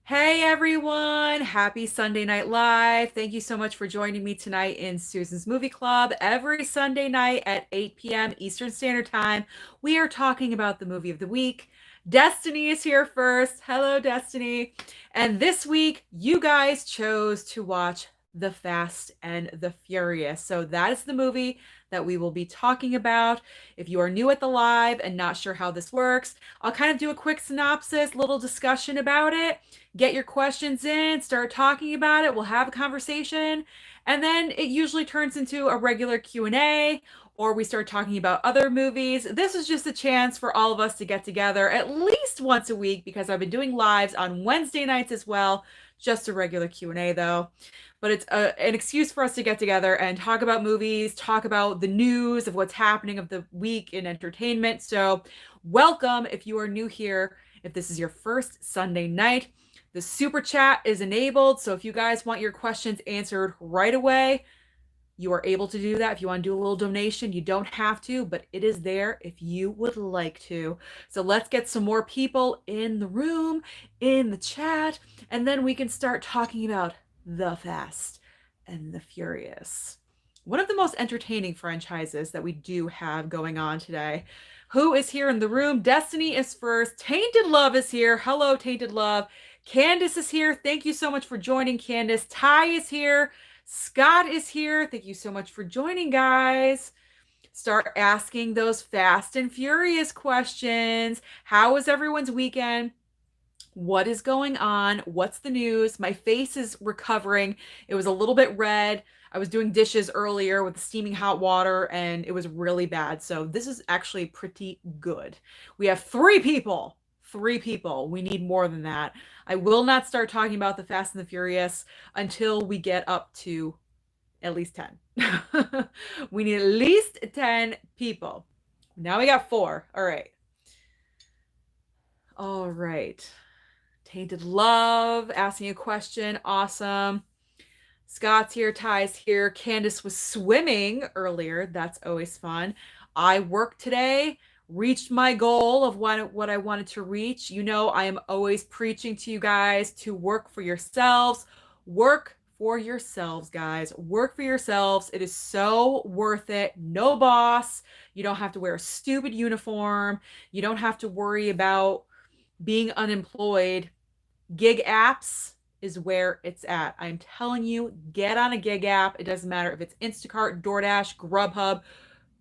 Hey everyone, happy Sunday Night Live. Thank you so much for joining me tonight in Susan's Movie Club. Every Sunday night at 8 p.m. Eastern Standard Time, we are talking about the movie of the week. Destiny is here first. Hello, Destiny. And this week, you guys chose to watch The Fast and the Furious. So that is the movie that we will be talking about. If you are new at the live and not sure how this works, I'll kind of do a quick synopsis, little discussion about it. Get your questions in, start talking about it. We'll have a conversation, and then it usually turns into a regular Q&A, or we start talking about other movies. This is just a chance for all of us to get together at least once a week because I've been doing lives on Wednesday nights as well. Just a regular Q&A though. But it's an excuse for us to get together and talk about movies, talk about the news of what's happening of the week in entertainment. So welcome if you are new here, if this is your first Sunday night. The super chat is enabled, so if you guys want your questions answered right away, you are able to do that. If you want to do a little donation, you don't have to, but it is there if you would like to. So let's get some more people in the room, in the chat, and then we can start talking about The Fast and the Furious. One of the most entertaining franchises that we do have going on today. Who is here in the room? Destiny is first. Tainted Love is here. Hello, Tainted Love. Candace is here. Thank you so much for joining, Candace. Ty is here. Scott is here. Thank you so much for joining, guys. Start asking those fast and furious questions. How was everyone's weekend? What is going on? What's the news? My face is recovering. It was a little bit red. I was doing dishes earlier with steaming hot water and it was really bad. So this is actually pretty good. We have three people. Three people. We need more than that. I will not start talking about the Fast and the Furious until we get up to at least 10. We need at least 10 people. Now we got 4. All right. All right. Tainted Love asking a question. Awesome. Scott's here. Ty's here. Candace was swimming earlier. That's always fun. I worked today, reached my goal of what I wanted to reach. You know, I am always preaching to you guys to work for yourselves. Work for yourselves, guys. Work for yourselves. It is so worth it. No boss. You don't have to wear a stupid uniform. You don't have to worry about being unemployed. Gig apps is where it's at. I'm telling you, get on a gig app. It doesn't matter if it's Instacart, DoorDash, Grubhub,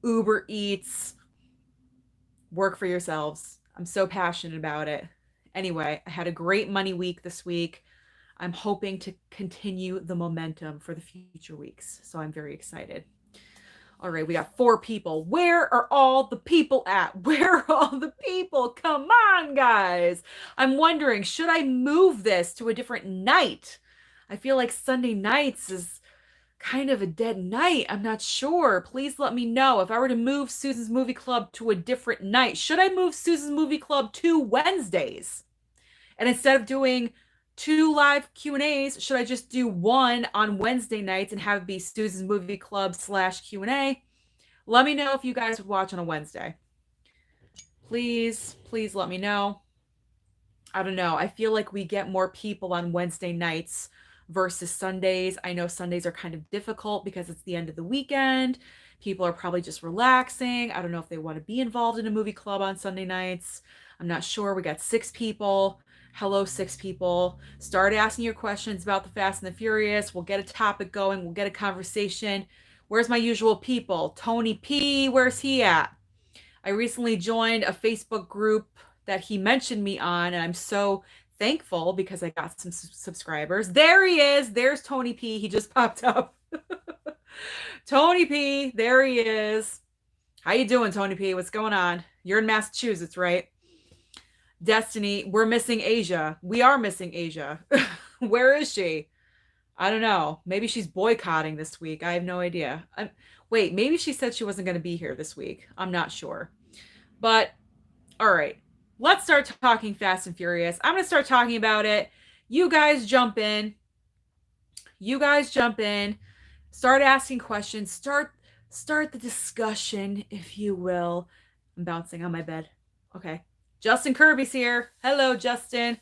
Uber Eats. Work for yourselves. I'm so passionate about it. Anyway, I had a great money week this week. I'm hoping to continue the momentum for the future weeks. So I'm very excited. All right, we got 4 people. Where are all the people at? Where are all the people? Come on, guys. I'm wondering, should I move this to a different night? I feel like Sunday nights is kind of a dead night. I'm not sure. Please let me know. If I were to move Susan's Movie Club to a different night, should I move Susan's Movie Club to Wednesdays? And instead of doing 2 live Q&As, should I just do 1 on Wednesday nights and have it be Susan's Movie Club / Q&A? Let me know if you guys would watch on a Wednesday. Please let me know. I don't know. I feel like we get more people on Wednesday nights versus Sundays. I know Sundays are kind of difficult because it's the end of the weekend. People are probably just relaxing. I don't know if they want to be involved in a movie club on Sunday nights. I'm not sure. We got 6 people. Hello, 6 people. Start asking your questions about the Fast and the Furious. We'll get a topic going. We'll get a conversation. Where's my usual people? Tony P, where's he at? I recently joined a Facebook group that he mentioned me on, and I'm so thankful because I got some subscribers. There he is. There's Tony P. He just popped up. Tony P. There he is. How you doing, Tony P? What's going on? You're in Massachusetts, right? Destiny, we're missing Asia. We are missing Asia. Where is she? I don't know. Maybe she's boycotting this week. I have no idea. Wait, maybe she said she wasn't going to be here this week. I'm not sure. But, all right. Let's start talking Fast and Furious. I'm going to start talking about it. You guys jump in. Start asking questions. Start the discussion, if you will. I'm bouncing on my bed. Okay. Justin Kirby's here. Hello, Justin.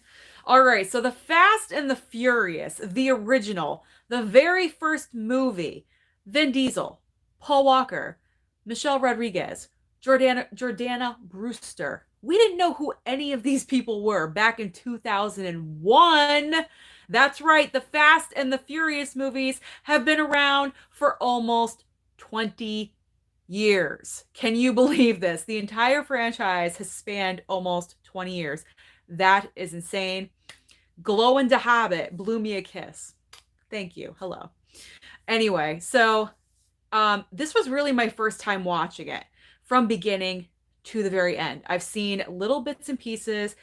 All right, so The Fast and the Furious, the original, the very first movie, Vin Diesel, Paul Walker, Michelle Rodriguez, Jordana Brewster. We didn't know who any of these people were back in 2001. That's right, the Fast and the Furious movies have been around for almost 20 years. Can you believe this? The entire franchise has spanned almost 20 years. That is insane. Glow and Habit blew me a kiss. Thank you. Hello. Anyway, so this was really my first time watching it from beginning to the very end. I've seen little bits and pieces.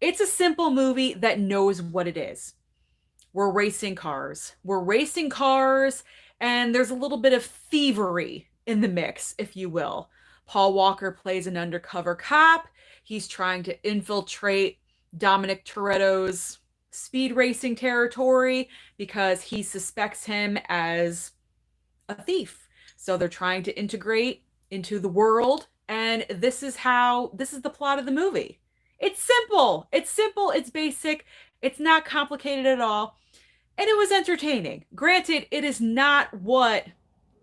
It's a simple movie that knows what it is. We're racing cars. We're racing cars, and there's a little bit of thievery in the mix, if you will. Paul Walker plays an undercover cop. He's trying to infiltrate Dominic Toretto's speed racing territory because he suspects him as a thief. So they're trying to integrate into the world, and this is the plot of the movie. It's simple. It's simple, it's basic, it's not complicated at all, and it was entertaining. Granted, it is not what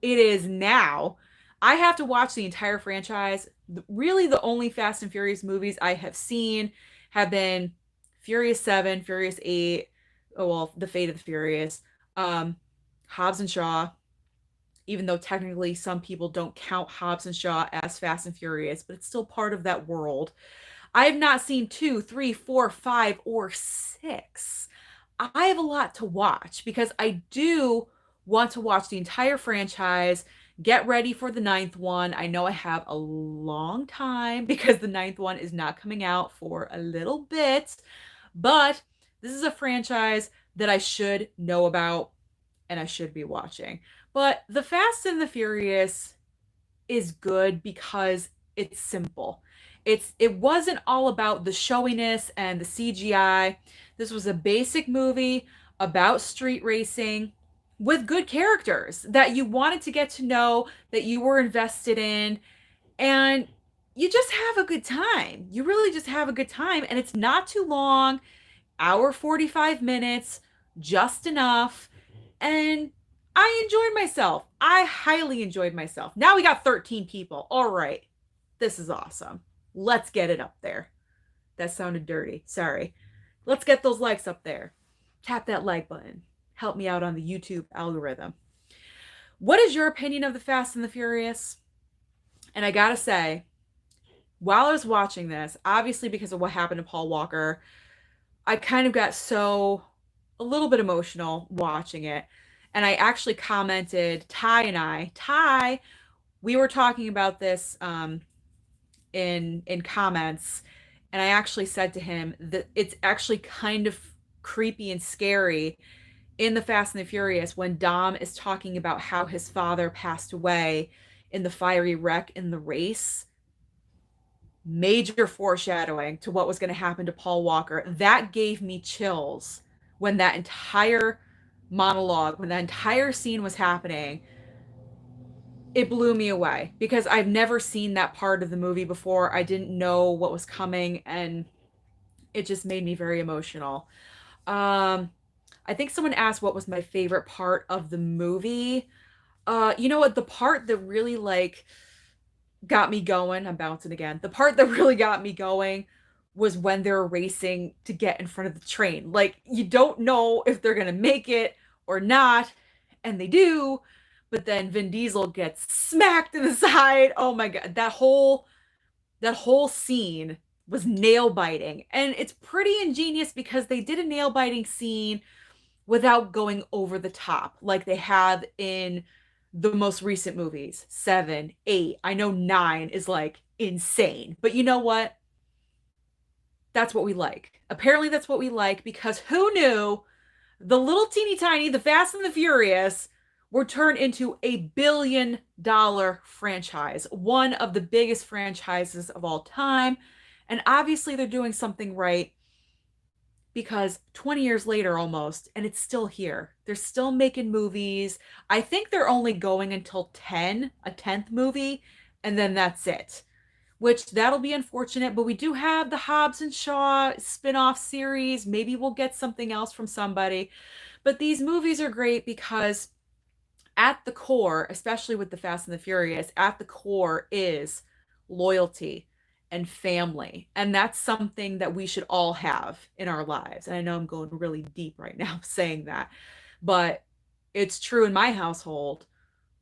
it is now. I have to watch the entire franchise. Really, the only Fast and Furious movies I have seen have been Furious 7, Furious 8, oh well, The Fate of the Furious, Hobbs and Shaw, even though technically some people don't count Hobbs and Shaw as Fast and Furious, but it's still part of that world. I have not seen 2, 3, 4, 5, or 6. I have a lot to watch because I do want to watch the entire franchise, get ready for the ninth one. I know I have a long time because the ninth one is not coming out for a little bit, but this is a franchise that I should know about and I should be watching. But The Fast and the Furious is good because it's simple. It wasn't all about the showiness and the CGI. This was a basic movie about street racing with good characters that you wanted to get to know, that you were invested in, and you just have a good time. You really just have a good time, and it's not too long. Hour 45 minutes, just enough. And I enjoyed myself. I highly enjoyed myself. Now we got 13 people. All right. This is awesome. Let's get it up there. That sounded dirty. Sorry. Let's get those likes up there. Tap that like button. Help me out on the YouTube algorithm. What is your opinion of The Fast and the Furious? And I gotta say, while I was watching this, obviously because of what happened to Paul Walker, I kind of got a little bit emotional watching it. And I actually commented, Ty, we were talking about this in comments, and I actually said to him that it's actually kind of creepy and scary in The Fast and the Furious when Dom is talking about how his father passed away in the fiery wreck in the race. Major foreshadowing to what was going to happen to Paul Walker. That gave me chills when that entire monologue, when that entire scene was happening. It blew me away because I've never seen that part of the movie before. I didn't know what was coming, and it just made me very emotional. I think someone asked what was my favorite part of the movie. You know what? The part that really got me going, I'm bouncing again. The part that really got me going was when they're racing to get in front of the train. Like, you don't know if they're gonna make it or not, and they do, but then Vin Diesel gets smacked in the side. Oh my god, that whole scene was nail biting, and it's pretty ingenious because they did a nail biting scene without going over the top like they have in the most recent movies, 7, 8. I know 9 is like insane, but you know what? That's what we like. Apparently that's what we like, because who knew the little teeny tiny The Fast and the Furious would turn into $1 billion franchise, one of the biggest franchises of all time. And obviously they're doing something right, because 20 years later almost, and it's still here. They're still making movies. I think they're only going until 10, a 10th movie, and then that's it. which that'll be unfortunate, but we do have the Hobbs and Shaw spin-off series. Maybe we'll get something else from somebody. But these movies are great because at the core, especially with the Fast and the Furious, at the core is loyalty and family. And that's something that we should all have in our lives. And I know I'm going really deep right now saying that, but it's true in my household,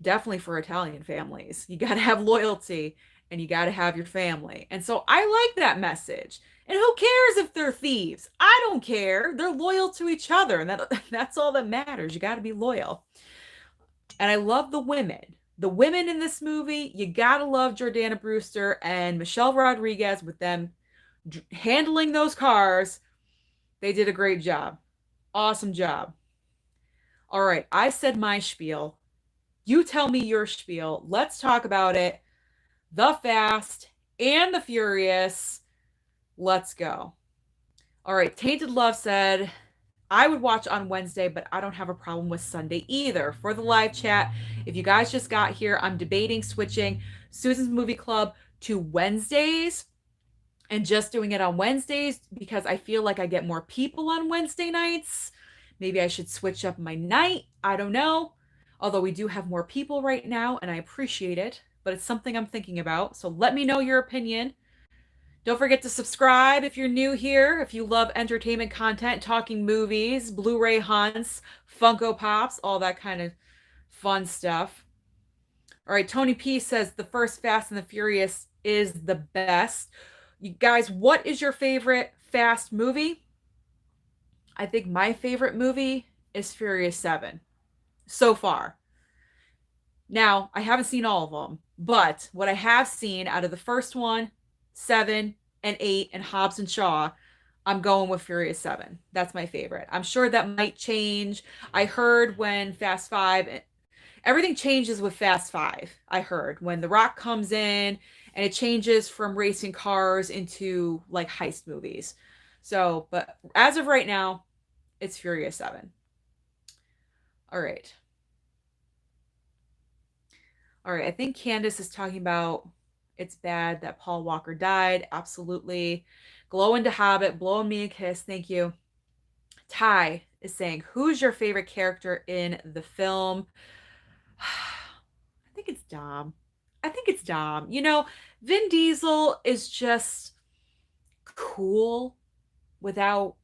definitely for Italian families. You got to have loyalty and you got to have your family. And so I like that message. And who cares if they're thieves? I don't care. They're loyal to each other, and that's all that matters. You got to be loyal. And I love the women. The women in this movie, you gotta love Jordana Brewster and Michelle Rodriguez with them handling those cars. They did a great job. Awesome job. All right, I said my spiel. You tell me your spiel. Let's talk about it. The Fast and the Furious. Let's go. All right, Tainted Love said, I would watch on Wednesday, but I don't have a problem with Sunday either. For the live chat, if you guys just got here, I'm debating switching Susan's Movie Club to Wednesdays and just doing it on Wednesdays because I feel like I get more people on Wednesday nights. Maybe I should switch up my night. I don't know. Although we do have more people right now and I appreciate it, but it's something I'm thinking about. So let me know your opinion. Don't forget to subscribe if you're new here. If you love entertainment content, talking movies, Blu-ray hunts, Funko Pops, all that kind of fun stuff. All right, Tony P says the first Fast and the Furious is the best. You guys, what is your favorite Fast movie? I think my favorite movie is Furious 7 so far. Now, I haven't seen all of them, but what I have seen out of the first one, 7 and 8 and Hobbs and Shaw, I'm going with Furious 7. That's my favorite. I'm sure that might change. I heard when Fast 5, everything changes with Fast 5. I heard when The Rock comes in and it changes from racing cars into like heist movies. So, but as of right now, it's Furious 7. All right. All right. I think Candace is talking about it's bad that Paul Walker died. Absolutely. Glow into Hobbit, blowing me a kiss. Thank you. Ty is saying, who's your favorite character in the film? I think it's Dom. I think it's Dom. You know, Vin Diesel is just cool without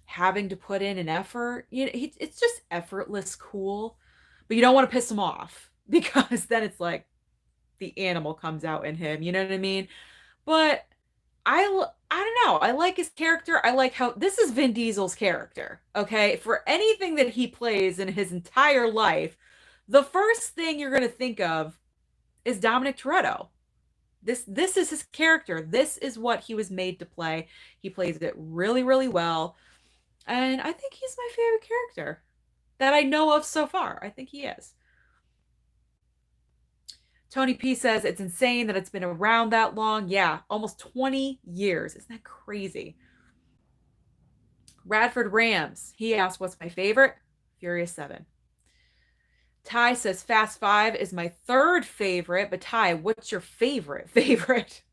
having to put in an effort. You know, it's just effortless cool, but you don't want to piss him off because then it's like the animal comes out in him. You know what I mean? But I don't know. I like his character. I like how this is Vin Diesel's character. Okay, for anything that he plays in his entire life, the first thing you're gonna think of is Dominic Toretto. This is his character. This is what he was made to play. He plays it really, really well. And I think he's my favorite character that I know of so far. I think he is. Tony P says it's insane that it's been around that long. Yeah, almost 20 years. Isn't that crazy? Radford Rams. He asked, what's my favorite? Furious 7. Ty says Fast 5 is my third favorite. But Ty, what's your favorite?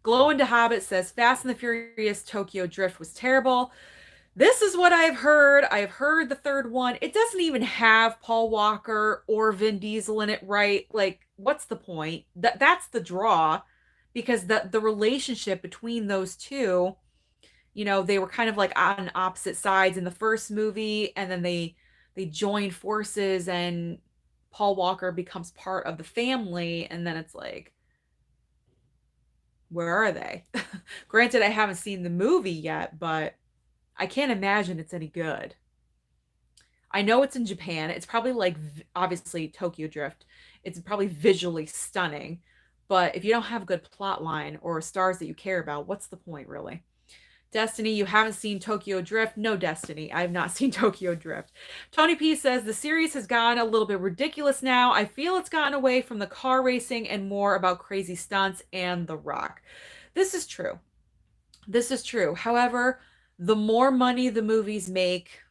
Glow into Hobbit says Fast and the Furious Tokyo Drift was terrible. This is what I've heard. I've heard the third one. It doesn't even have Paul Walker or Vin Diesel in it, right? Like, what's the point? That's the draw, because the relationship between those two, you know, they were kind of like on opposite sides in the first movie, and then they join forces, and Paul Walker becomes part of the family, and then it's like, where are they? Granted, I haven't seen the movie yet, but I can't imagine it's any good. I know it's in Japan. It's probably like, obviously, Tokyo Drift. It's probably visually stunning. But if you don't have a good plot line or stars that you care about, what's the point, really? Destiny, you haven't seen Tokyo Drift? No, Destiny. I have not seen Tokyo Drift. Tony P says, the series has gotten a little bit ridiculous now. I feel it's gotten away from the car racing and more about crazy stunts and The Rock. This is true. This is true. However, the more money the movies make,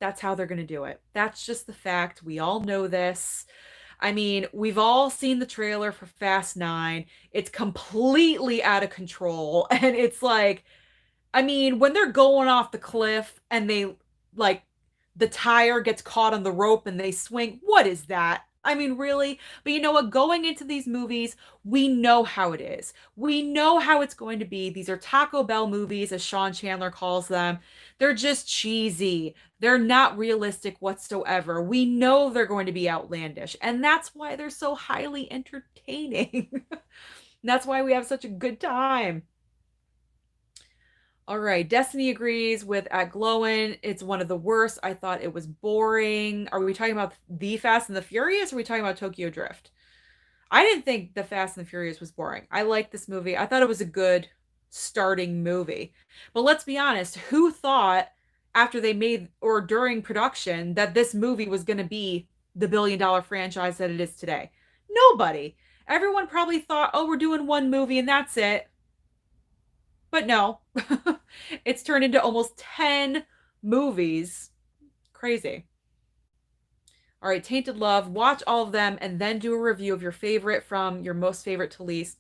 that's how they're going to do it. That's just the fact. We all know this. I mean, we've all seen the trailer for Fast 9. It's completely out of control. And it's like, I mean, when they're going off the cliff and they like the tire gets caught on the rope and they swing, what is that? I mean, really? But you know what? Going into these movies, we know how it is. We know how it's going to be. These are Taco Bell movies, as Sean Chandler calls them. They're just cheesy. They're not realistic whatsoever. We know they're going to be outlandish. And that's why they're so highly entertaining. That's why we have such a good time. All right, Destiny agrees with at Glowin. It's one of the worst. I thought it was boring. Are we talking about The Fast and the Furious? Or are we talking about Tokyo Drift? I didn't think The Fast and the Furious was boring. I liked this movie. I thought it was a good starting movie. But let's be honest, who thought after they made or during production that this movie was going to be the billion-dollar franchise that it is today? Nobody. Everyone probably thought, oh, we're doing one movie and that's it. But no, it's turned into almost 10 movies. Crazy. All right, Tainted Love. Watch all of them and then do a review of your favorite from your most favorite to least.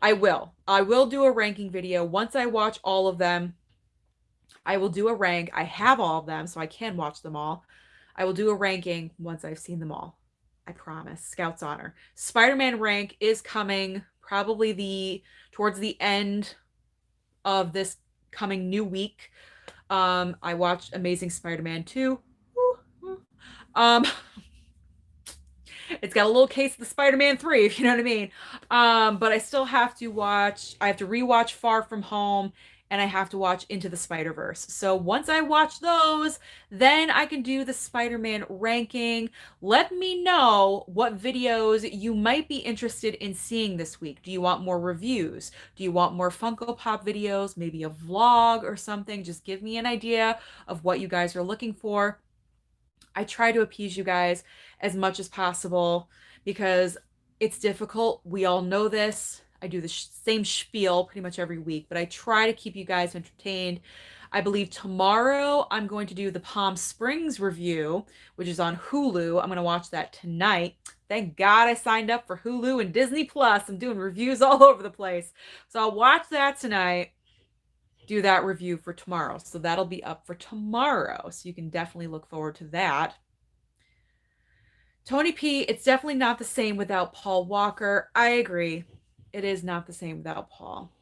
I will. I will do a ranking video. Once I watch all of them, I will do a rank. I have all of them, so I can watch them all. I will do a ranking once I've seen them all. I promise. Scout's honor. Spider-Man rank is coming probably towards the end of this coming new week. I watched Amazing Spider-Man 2. Um, it's got a little case of the Spider-Man 3, if you know what I mean. But I still have to I have to rewatch Far From Home and I have to watch Into the Spider-Verse. So once I watch those, then I can do the Spider-Man ranking. Let me know what videos you might be interested in seeing this week. Do you want more reviews? Do you want more Funko Pop videos? Maybe a vlog or something? Just give me an idea of what you guys are looking for. I try to appease you guys as much as possible because it's difficult. We all know this. I do the same spiel pretty much every week, but I try to keep you guys entertained. I believe tomorrow I'm going to do the Palm Springs review, which is on Hulu. I'm going to watch that tonight. Thank God I signed up for Hulu and Disney Plus. I'm doing reviews all over the place. So I'll watch that tonight, do that review for tomorrow. So that'll be up for tomorrow. So you can definitely look forward to that. Tony P, it's definitely not the same without Paul Walker. I agree. It is not the same without Paul.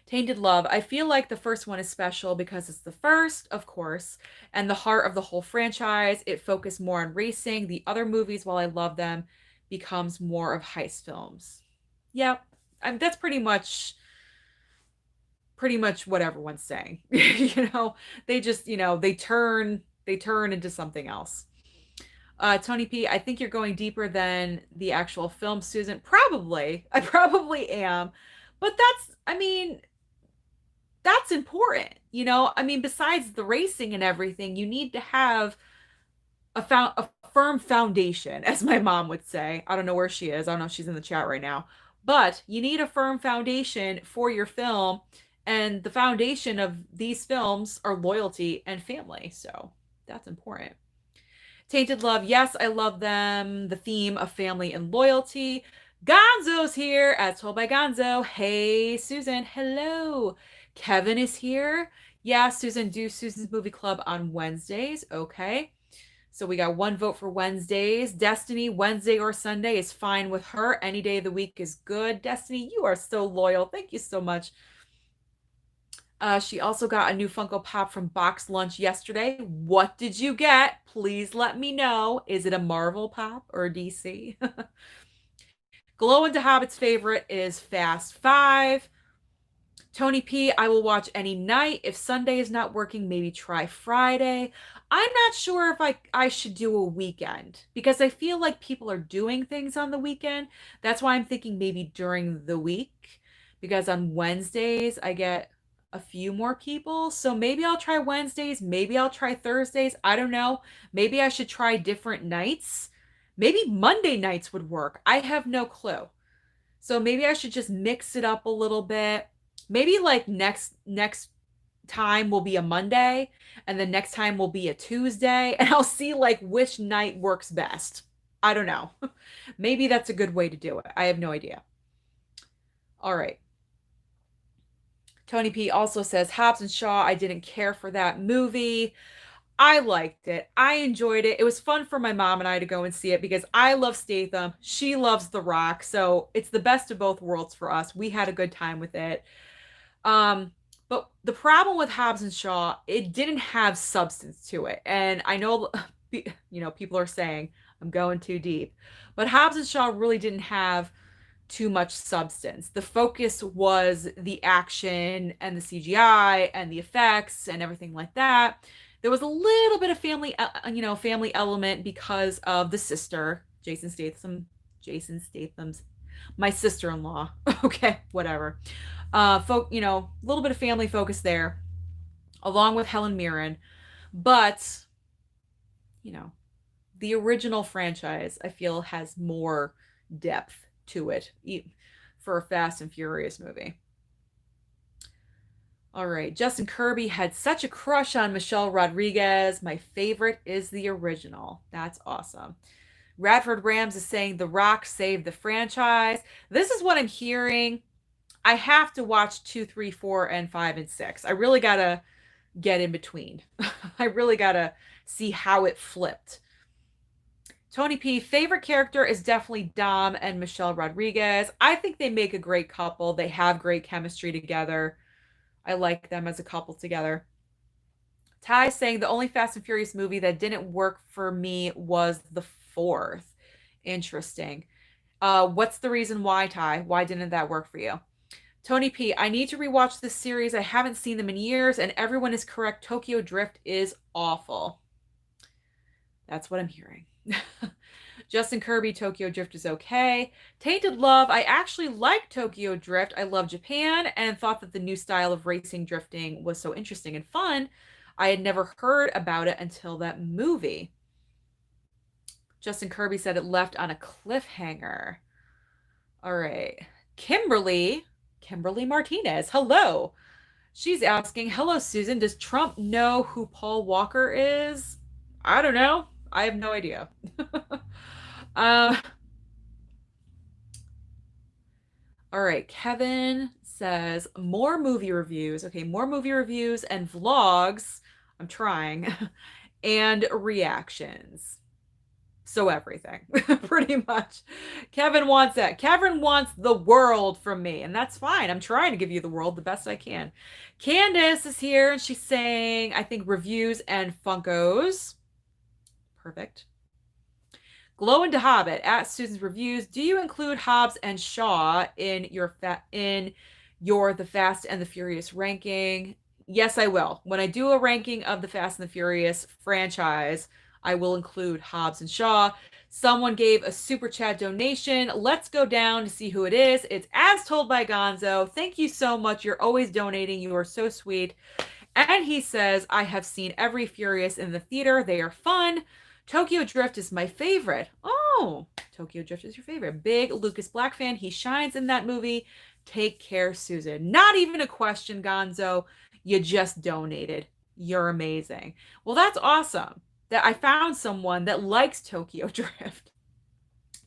Tainted Love. I feel like the first one is special because it's the first, of course, and the heart of the whole franchise. It focused more on racing. The other movies, while I love them, becomes more of heist films. Yep. That's pretty much what everyone's saying. They just, they turn into something else. Tony P, I think you're going deeper than the actual film, Susan. Probably. I probably am. But that's important. Besides the racing and everything, you need to have a firm foundation, as my mom would say. I don't know where she is. I don't know if she's in the chat right now. But you need a firm foundation for your film. And the foundation of these films are loyalty and family. So that's important. Tainted Love, yes, I love them. The theme of family and loyalty. Gonzo's here, as told by Gonzo. Hey, Susan. Hello. Kevin is here. Yeah, Susan, do Susan's Movie Club on Wednesdays. Okay. So we got one vote for Wednesdays. Destiny, Wednesday or Sunday is fine with her. Any day of the week is good. Destiny, you are so loyal. Thank you so much. She also got a new Funko Pop from Box Lunch yesterday. What did you get? Please let me know. Is it a Marvel Pop or a DC? Glow into Hobbit's favorite is Fast 5. Tony P, I will watch any night. If Sunday is not working, maybe try Friday. I'm not sure if I should do a weekend because I feel like people are doing things on the weekend. That's why I'm thinking maybe during the week because on Wednesdays I get a few more people. So maybe I'll try Wednesdays. Maybe I'll try Thursdays. I don't know. Maybe I should try different nights. Maybe Monday nights would work. I have no clue. So maybe I should just mix it up a little bit. Maybe like next time will be a Monday and the next time will be a Tuesday and I'll see like which night works best. I don't know. Maybe that's a good way to do it. I have no idea. All right. Tony P also says Hobbs and Shaw, I didn't care for that movie. I liked it. I enjoyed it. It was fun for my mom and I to go and see it because I love Statham. She loves The Rock. So it's the best of both worlds for us. We had a good time with it. Um, but the problem with Hobbs and Shaw, it didn't have substance to it. And I know, people are saying I'm going too deep, but Hobbs and Shaw really didn't have too much substance. The focus was the action and the CGI and the effects and everything like that. There was a little bit of family element because of the sister, Jason Statham's, my sister-in-law. Okay, whatever. A little bit of family focus there, along with Helen Mirren, but you know, the original franchise I feel has more depth to it for a Fast and Furious movie. All right, Justin Kirby had such a crush on Michelle Rodriguez. My favorite is the original. That's awesome. Radford Rams is saying The Rock saved the franchise. This is what I'm hearing. I have to watch 2, 3, 4, and 5 and 6. I really gotta get in between. I really gotta see how it flipped. Tony P, favorite character is definitely Dom and Michelle Rodriguez. I think they make a great couple. They have great chemistry together. I like them as a couple together. Ty saying the only Fast and Furious movie that didn't work for me was the fourth. Interesting. What's the reason why, Ty? Why didn't that work for you? Tony P, I need to rewatch this series. I haven't seen them in years, and everyone is correct. Tokyo Drift is awful. That's what I'm hearing. Justin Kirby, Tokyo Drift is okay. Tainted Love, I actually like Tokyo Drift. I love Japan and thought that the new style of racing drifting was so interesting and fun. I had never heard about it until that movie. Justin Kirby said it left on a cliffhanger. All right. Kimberly Martinez, hello. She's asking, hello, Susan. Does Trump know who Paul Walker is? I don't know. I have no idea. All right. Kevin says more movie reviews. Okay, more movie reviews and vlogs. I'm trying. And reactions. So everything, pretty much. Kevin wants that. Kevin wants the world from me, and that's fine. I'm trying to give you the world the best I can. Candace is here, and she's saying, I think reviews and Funkos. Perfect. Glow into Hobbit at Susan's Reviews. Do you include Hobbs and Shaw in your The Fast and the Furious ranking? Yes, I will. When I do a ranking of the Fast and the Furious franchise, I will include Hobbs and Shaw. Someone gave a super chat donation. Let's go down to see who it is. It's As Told by Gonzo. Thank you so much. You're always donating. You are so sweet. And he says, I have seen every Furious in the theater. They are fun. Tokyo Drift is my favorite. Oh, Tokyo Drift is your favorite. Big Lucas Black fan. He shines in that movie. Take care, Susan. Not even a question, Gonzo. You just donated. You're amazing. Well, that's awesome that I found someone that likes Tokyo Drift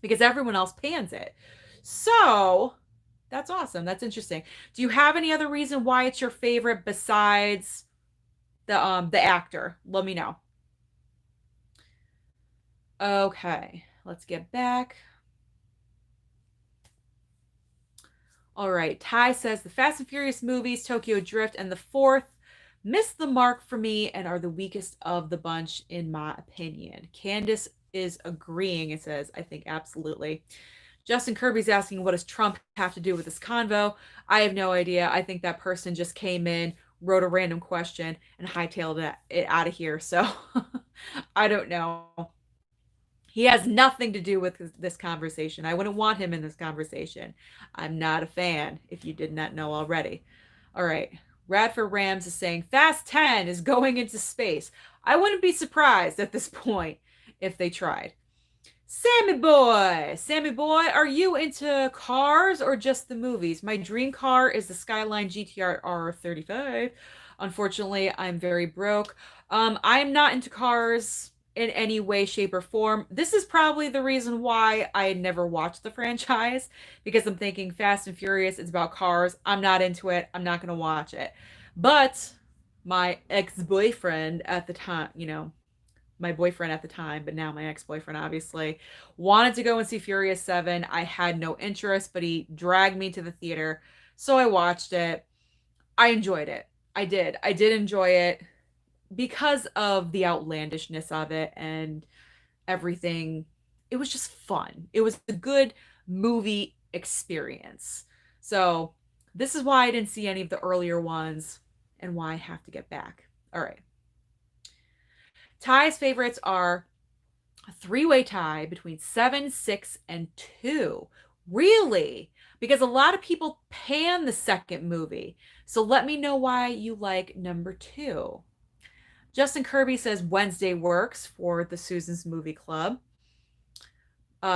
because everyone else pans it. So that's awesome. That's interesting. Do you have any other reason why it's your favorite besides the actor? Let me know. Okay, let's get back. All right, Ty says the Fast and Furious movies, Tokyo Drift, and the fourth missed the mark for me and are the weakest of the bunch, in my opinion. Candace is agreeing and says, I think absolutely. Justin Kirby's asking, what does Trump have to do with this convo? I have no idea. I think that person just came in, wrote a random question, and hightailed it out of here. So I don't know. He has nothing to do with this conversation. I wouldn't want him in this conversation. I'm not a fan, if you did not know already. All right. Radford Rams is saying Fast 10 is going into space. I wouldn't be surprised at this point if they tried. Sammy boy, are you into cars or just the movies? My dream car is the Skyline GTR R35. Unfortunately, I'm very broke. I'm not into cars. in any way, shape, or form. This is probably the reason why I had never watched the franchise, because I'm thinking Fast and Furious, it's about cars. I'm not into it. I'm not going to watch it. But my ex boyfriend at the time, my boyfriend at the time, but now my ex boyfriend, obviously, wanted to go and see Furious 7. I had no interest, but he dragged me to the theater. So I watched it. I enjoyed it. I did. I did enjoy it because of the outlandishness of it and everything. It was just fun. It was a good movie experience. So, this is why I didn't see any of the earlier ones and why I have to get back. All right. Ty's favorites are a three-way tie between 7, 6, and 2. Really? Because a lot of people pan the second movie. So let me know why you like number 2. Justin Kirby says Wednesday works for the Susan's Movie Club.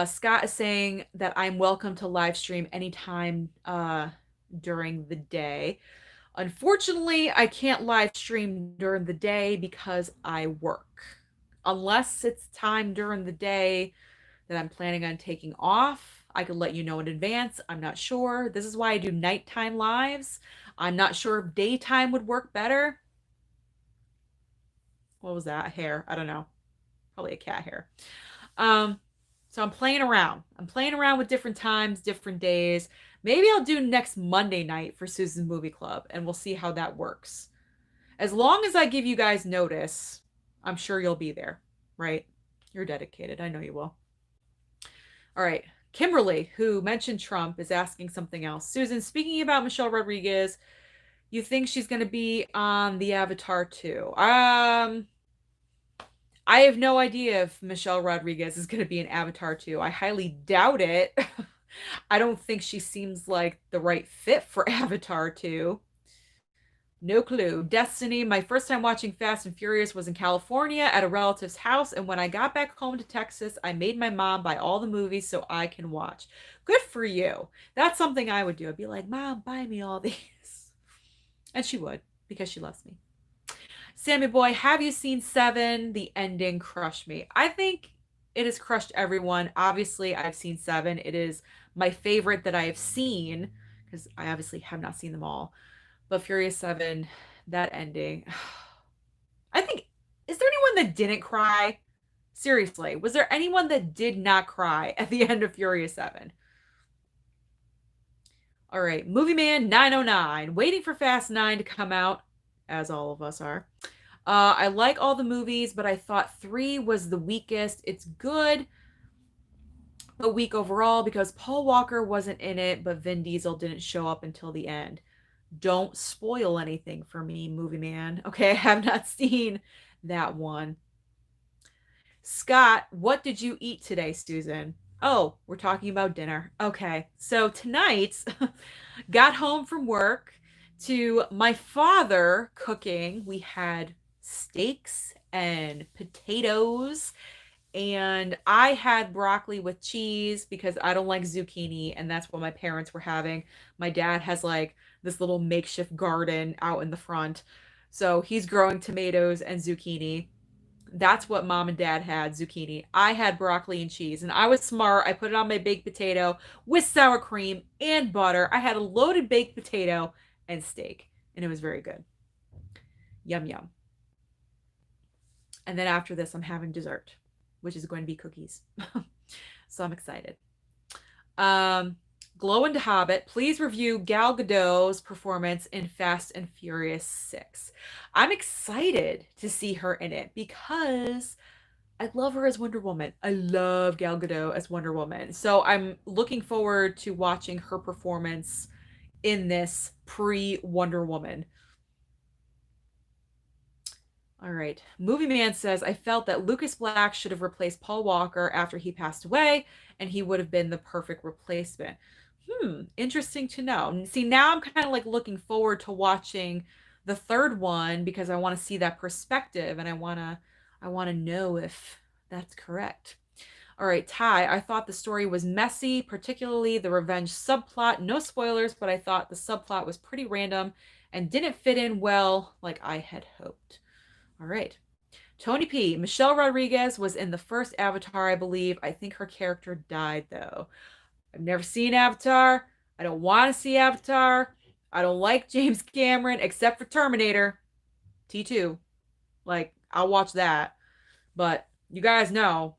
Scott is saying that I'm welcome to live stream anytime during the day. Unfortunately, I can't live stream during the day because I work. Unless it's time during the day that I'm planning on taking off, I could let you know in advance. I'm not sure. This is why I do nighttime lives. I'm not sure if daytime would work better. What was that? Hair? I don't know. Probably a cat hair. So I'm playing around. I'm playing around with different times, different days. Maybe I'll do next Monday night for Susan's Movie Club, and we'll see how that works. As long as I give you guys notice, I'm sure you'll be there, right? You're dedicated. I know you will. All right. Kimberly, who mentioned Trump, is asking something else. Susan, speaking about Michelle Rodriguez, you think she's going to be on the Avatar too? I have no idea if Michelle Rodriguez is going to be in Avatar 2. I highly doubt it. I don't think she seems like the right fit for Avatar 2. No clue. Destiny, my first time watching Fast and Furious was in California at a relative's house, and when I got back home to Texas, I made my mom buy all the movies so I can watch. Good for you. That's something I would do. I'd be like, Mom, buy me all these. And she would, because she loves me. Sammy Boy, have you seen 7? The ending crushed me. I think it has crushed everyone. Obviously, I've seen 7. It is my favorite that I have seen, because I obviously have not seen them all. But Furious 7, that ending. I think, is there anyone that didn't cry? Seriously, was there anyone that did not cry at the end of Furious 7? All right, Movie Man 909, waiting for Fast 9 to come out, as all of us are. I like all the movies, but I thought 3 was the weakest. It's good, but weak overall because Paul Walker wasn't in it, but Vin Diesel didn't show up until the end. Don't spoil anything for me, Movie Man. Okay, I have not seen that one. Scott, what did you eat today, Susan? Oh, we're talking about dinner. Okay, so tonight, got home from work to my father cooking. We had steaks and potatoes, and I had broccoli with cheese because I don't like zucchini, and that's what my parents were having. My dad has like this little makeshift garden out in the front, so he's growing tomatoes and zucchini. That's what mom and dad had, zucchini. I had broccoli and cheese, and I was smart. I put it on my baked potato with sour cream and butter. I had a loaded baked potato and steak, and it was very good. Yum, yum. And then after this, I'm having dessert, which is going to be cookies. So I'm excited. Glow and Hobbit, please review Gal Gadot's performance in Fast and Furious 6. I'm excited to see her in it because I love her as Wonder Woman. I love Gal Gadot as Wonder Woman. So I'm looking forward to watching her performance in this pre-Wonder Woman. All right. Movie Man says, I felt that Lucas Black should have replaced Paul Walker after he passed away, and he would have been the perfect replacement. Interesting to know. See, now I'm kind of like looking forward to watching the third one because I want to see that perspective and I want to know if that's correct. All right, Ty, I thought the story was messy, particularly the revenge subplot. No spoilers, but I thought the subplot was pretty random and didn't fit in well like I had hoped. All right. Tony P. Michelle Rodriguez was in the first Avatar, I believe. I think her character died, though. I've never seen Avatar. I don't want to see Avatar. I don't like James Cameron, except for Terminator T2. Like, I'll watch that. But you guys know,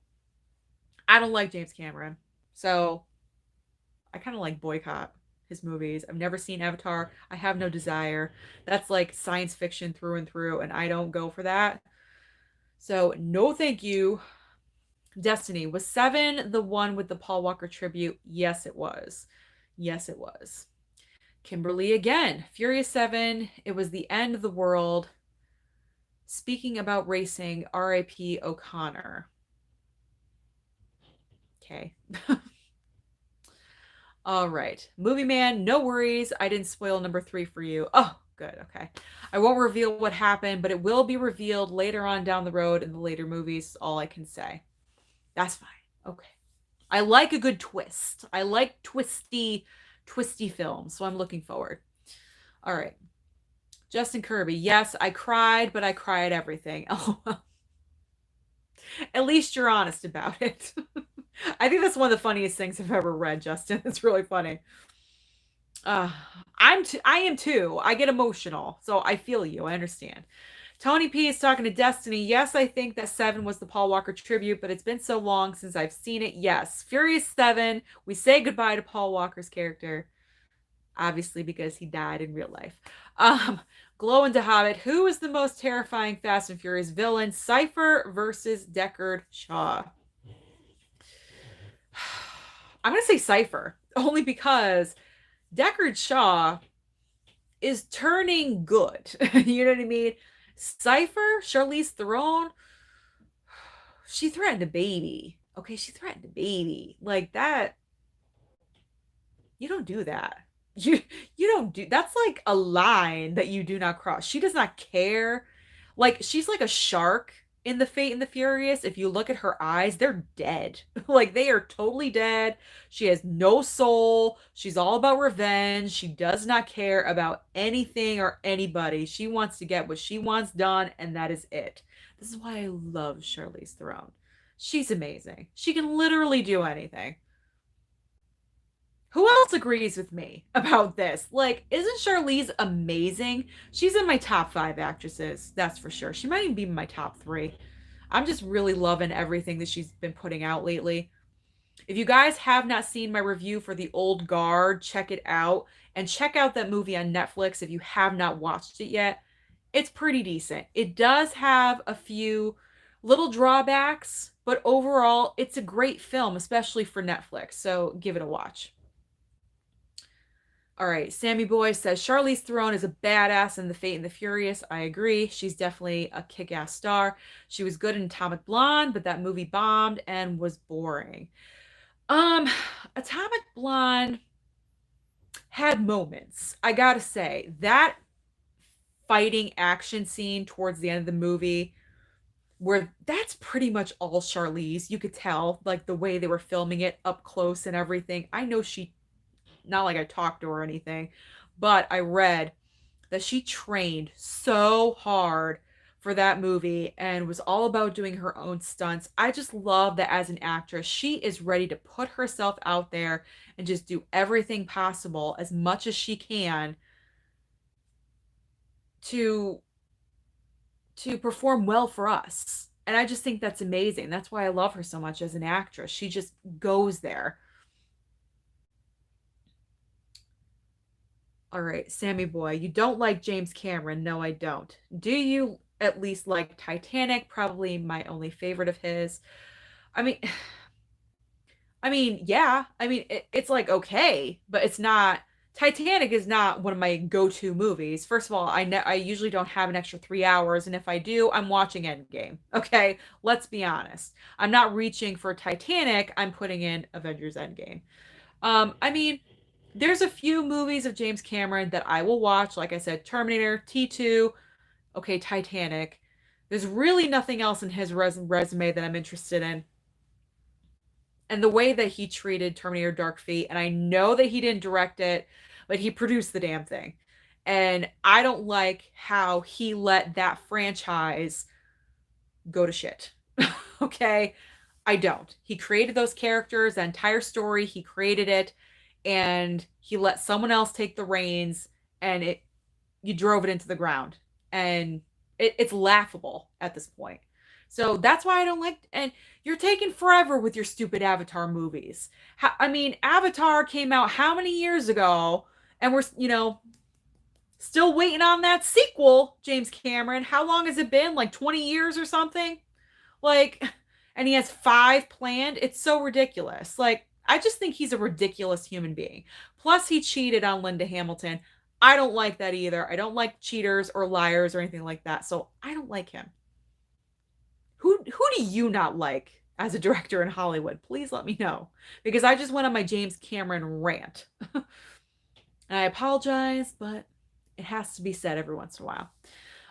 I don't like James Cameron. So I kind of like boycott his movies. I've never seen Avatar. I have no desire. That's like science fiction through and through, and I don't go for that. So, no thank you. Destiny. Was Seven the one with the Paul Walker tribute? Yes, it was. Yes, it was. Kimberly again. Furious 7. It was the end of the world. Speaking about racing, R.I.P. O'Connor. Okay. All right. Movie Man, no worries. I didn't spoil number 3 for you. Oh, good. Okay. I won't reveal what happened, but it will be revealed later on down the road in the later movies. All I can say. That's fine. Okay. I like a good twist. I like twisty films, so I'm looking forward. All right. Justin Kirby. Yes, I cried, but I cry at everything. Oh, well. At least you're honest about it. I think that's one of the funniest things I've ever read, Justin. It's really funny. Uh, I am too. I get emotional, so I feel you. I understand. Tony P is talking to Destiny. Yes, I think that 7 was the Paul Walker tribute, but it's been so long since I've seen it. Yes, Furious 7. We say goodbye to Paul Walker's character, obviously because he died in real life. Glow and Hobbit. Who is the most terrifying Fast and Furious villain? Cypher versus Deckard Shaw. I'm gonna say Cypher, only because Deckard Shaw is turning good. You know what I mean? Cypher, Charlize Theron, she threatened a baby. Okay, she threatened a baby. Like that. You don't do that. You don't do that's like a line that you do not cross. She does not care. Like she's like a shark in the Fate and the Furious. If you look at her eyes, they're dead. Like they are totally dead. She has no soul. She's all about revenge. She does not care about anything or anybody. She wants to get what she wants done, and that is it. This is why I love Charlize Theron. She's amazing. She can literally do anything. Who else agrees with me about this? Like, isn't Charlize amazing? She's in my top 5 actresses, that's for sure. She might even be in my top 3. I'm just really loving everything that she's been putting out lately. If you guys have not seen my review for The Old Guard, check it out. And check out that movie on Netflix if you have not watched it yet. It's pretty decent. It does have a few little drawbacks, but overall, it's a great film, especially for Netflix. So give it a watch. All right, Sammy Boy says Charlize Theron is a badass in The Fate and the Furious. I agree. She's definitely a kick-ass star. She was good in Atomic Blonde, but that movie bombed and was boring. Um, Atomic Blonde had moments. I gotta say, that fighting action scene towards the end of the movie, where that's pretty much all Charlize. You could tell, like the way they were filming it up close and everything. I know she not like I talked to her or anything, but I read that she trained so hard for that movie and was all about doing her own stunts. I just love that as an actress, she is ready to put herself out there and just do everything possible as much as she can to perform well for us. And I just think that's amazing. That's why I love her so much as an actress. She just goes there. All right, Sammy Boy, you don't like James Cameron. No, I don't. Do you at least like Titanic? Probably my only favorite of his. I mean, yeah. It's like okay, but it's not. Titanic is not one of my go-to movies. First of all, I usually don't have an extra 3 hours, and if I do, I'm watching Endgame. Okay, let's be honest. I'm not reaching for Titanic. I'm putting in Avengers Endgame. I mean, there's a few movies of James Cameron that I will watch. Like I said, Terminator, T2, okay, Titanic. There's really nothing else in his resume that I'm interested in. And the way that he treated Terminator Dark Fate, and I know that he didn't direct it, but he produced the damn thing. And I don't like how he let that franchise go to shit. Okay? I don't. He created those characters, the entire story, he created it, and he let someone else take the reins, and it you drove it into the ground. And it's laughable at this point. So that's why I don't like. And you're taking forever with your stupid Avatar movies. I mean, Avatar came out how many years ago, and we're still waiting on that sequel. James Cameron, how long has it been? Like 20 years or something? Like, and he has five planned. It's so ridiculous. Like, I just think he's a ridiculous human being. Plus, he cheated on Linda Hamilton. I don't like that either. I don't like cheaters or liars or anything like that. So I don't like him. Who do you not like as a director in Hollywood? Please let me know. Because I just went on my James Cameron rant. And I apologize, but it has to be said every once in a while.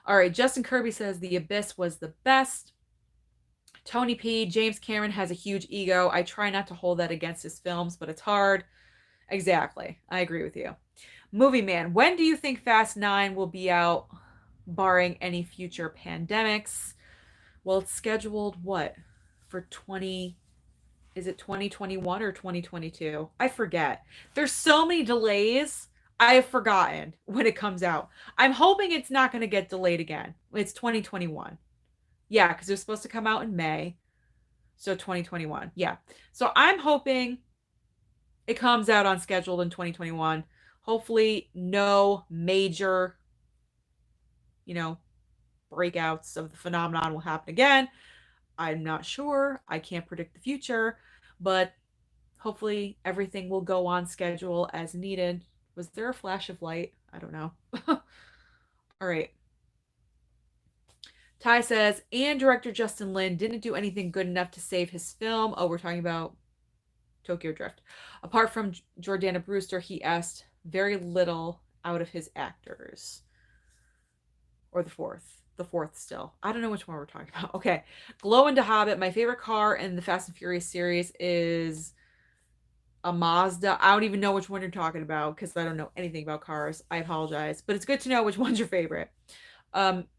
All right, Justin Kirby says The Abyss was the best. Tony P, James Cameron has a huge ego. I try not to hold that against his films, but it's hard. Exactly. I agree with you. Movie Man, when do you think Fast 9 will be out, barring any future pandemics? Well, it's scheduled what? For 20, is it 2021 or 2022? I forget. There's so many delays. I have forgotten when it comes out. I'm hoping it's not going to get delayed again. It's 2021. Yeah, because it was supposed to come out in May. So 2021. Yeah. So I'm hoping it comes out on schedule in 2021. Hopefully, no major, you know, breakouts of the phenomenon will happen again. I'm not sure. I can't predict the future, but hopefully everything will go on schedule as needed. Was there a flash of light? I don't know. All right. Ty says, and director Justin Lin didn't do anything good enough to save his film. Oh, we're talking about Tokyo Drift. Apart from Jordana Brewster, he asked very little out of his actors. Or the fourth. The fourth still. I don't know which one we're talking about. Okay. Glow into Hobbit. My favorite car in the Fast and Furious series is a Mazda. I don't even know which one you're talking about because I don't know anything about cars. I apologize. But it's good to know which one's your favorite.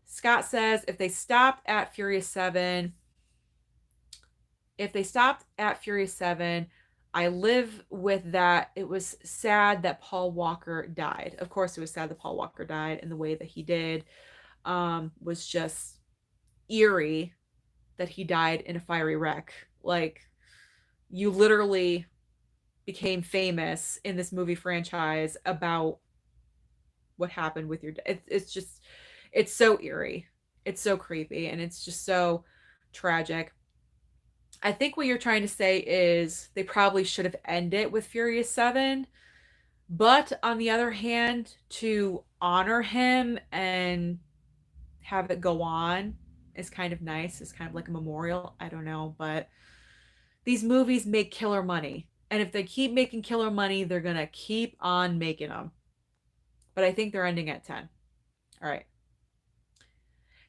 Scott says if they stopped at Furious 7, I live with that. It was sad that Paul Walker died. Of course, it was sad that Paul Walker died in the way that he did. Was just eerie that he died in a fiery wreck. Like, you literally became famous in this movie franchise about what happened with your it's just it's so eerie, it's so creepy, and it's just so tragic. I think what you're trying to say is they probably should have ended it with Furious 7, but on the other hand, to honor him and have it go on is kind of nice. It's kind of like a memorial. I don't know, but these movies make killer money. And if they keep making killer money, they're going to keep on making them. But I think they're ending at 10. All right.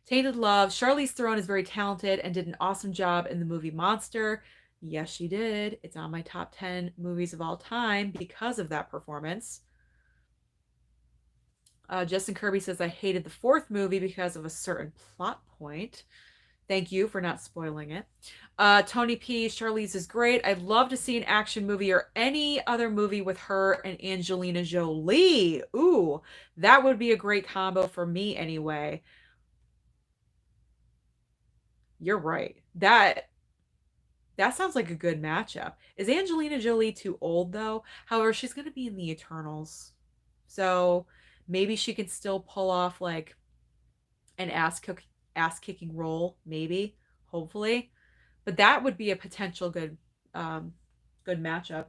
Tainted Love. Charlize Theron is very talented and did an awesome job in the movie Monster. Yes, she did. It's on my top 10 movies of all time because of that performance. Justin Kirby says, I hated the fourth movie because of a certain plot point. Thank you for not spoiling it. Tony P. Charlize is great. I'd love to see an action movie or any other movie with her and Angelina Jolie. Ooh, that would be a great combo for me anyway. You're right. That sounds like a good matchup. Is Angelina Jolie too old though? However, she's going to be in the Eternals. So maybe she can still pull off like an ass kicking role, maybe, hopefully. But that would be a potential good good matchup.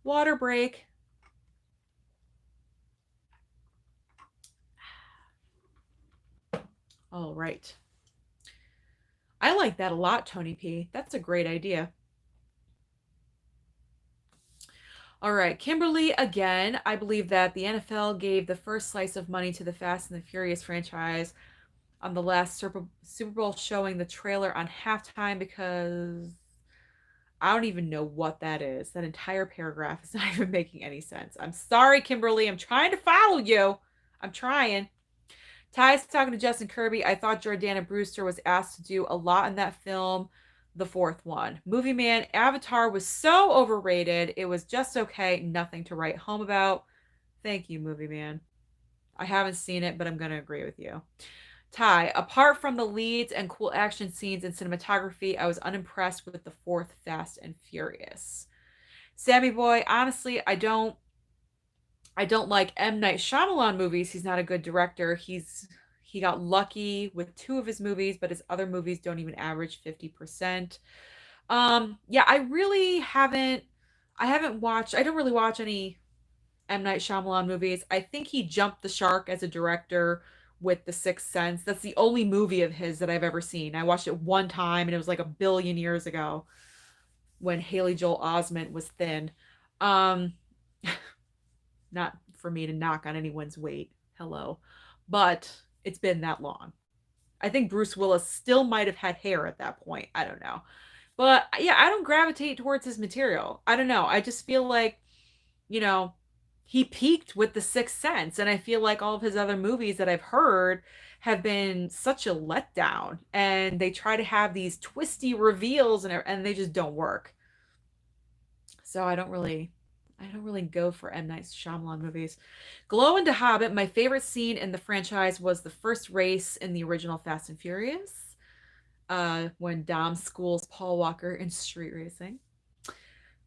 Water break. All right. I like that a lot, Tony P. That's a great idea. All right, Kimberly, again, I believe that the NFL gave the first slice of money to the Fast and the Furious franchise on the last Super Bowl, showing the trailer on halftime because I don't even know what that is. That entire paragraph is not even making any sense. I'm sorry, Kimberly. I'm trying to follow you. I'm trying. Ty's talking to Justin Kirby. I thought Jordana Brewster was asked to do a lot in that film, the fourth one. Movie Man, Avatar was so overrated. It was just okay. Nothing to write home about. Thank you, Movie Man. I haven't seen it, but I'm going to agree with you. Ty, apart from the leads and cool action scenes and cinematography, I was unimpressed with the fourth Fast and Furious. Sammy Boy, honestly, I don't like M. Night Shyamalan movies. He's not a good director. He got lucky with two of his movies, but his other movies don't even average 50%. Yeah, I don't really watch any M. Night Shyamalan movies. I think he jumped the shark as a director with The Sixth Sense. That's the only movie of his that I've ever seen. I watched it one time and it was like a billion years ago when Haley Joel Osment was thin. Um, Not for me to knock on anyone's weight. Hello. But it's been that long. I think Bruce Willis still might have had hair at that point. I don't know. But yeah, I don't gravitate towards his material. I don't know. I just feel like, you know, he peaked with The Sixth Sense. And I feel like all of his other movies that I've heard have been such a letdown. And they try to have these twisty reveals and they just don't work. So I don't really go for M. Night Shyamalan movies. Glow into Hobbit, my favorite scene in the franchise was the first race in the original Fast and Furious, when Dom schools Paul Walker in street racing.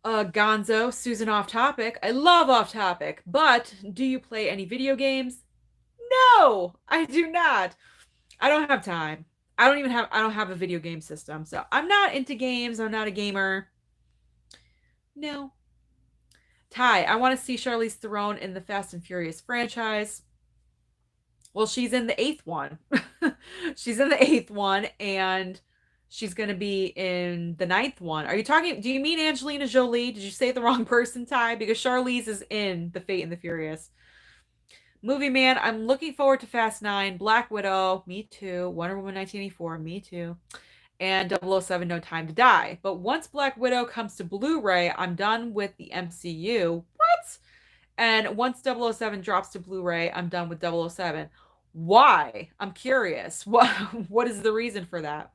Gonzo, Susan Off Topic. I love Off Topic, but do you play any video games? No, I do not. I don't have time. I don't have a video game system, so I'm not into games. I'm not a gamer. No. Ty, I want to see Charlize Theron in the Fast and Furious franchise. Well, she's in the eighth one. She's in the eighth one, and she's going to be in the ninth one. Do you mean Angelina Jolie? Did you say the wrong person, Ty? Because Charlize is in The Fate and the Furious. Movie Man, I'm looking forward to Fast 9, Black Widow, me too. Wonder Woman 1984, me too. And 007 No Time to Die. But once Black Widow comes to Blu-ray, I'm done with the MCU. What? And once 007 drops to Blu-ray, I'm done with 007. Why? I'm curious. What is the reason for that?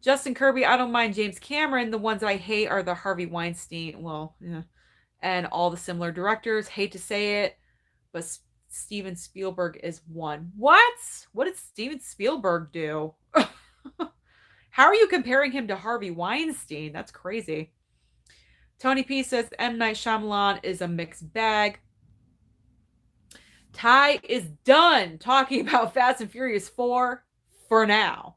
Justin Kirby, I don't mind James Cameron. The ones I hate are the Harvey Weinstein, well, yeah, and all the similar directors. Hate to say it, but Steven Spielberg is one. What? What did Steven Spielberg do? How are you comparing him to Harvey Weinstein? That's crazy. Tony P says M. Night Shyamalan is a mixed bag. Ty is done talking about Fast and Furious 4 for now.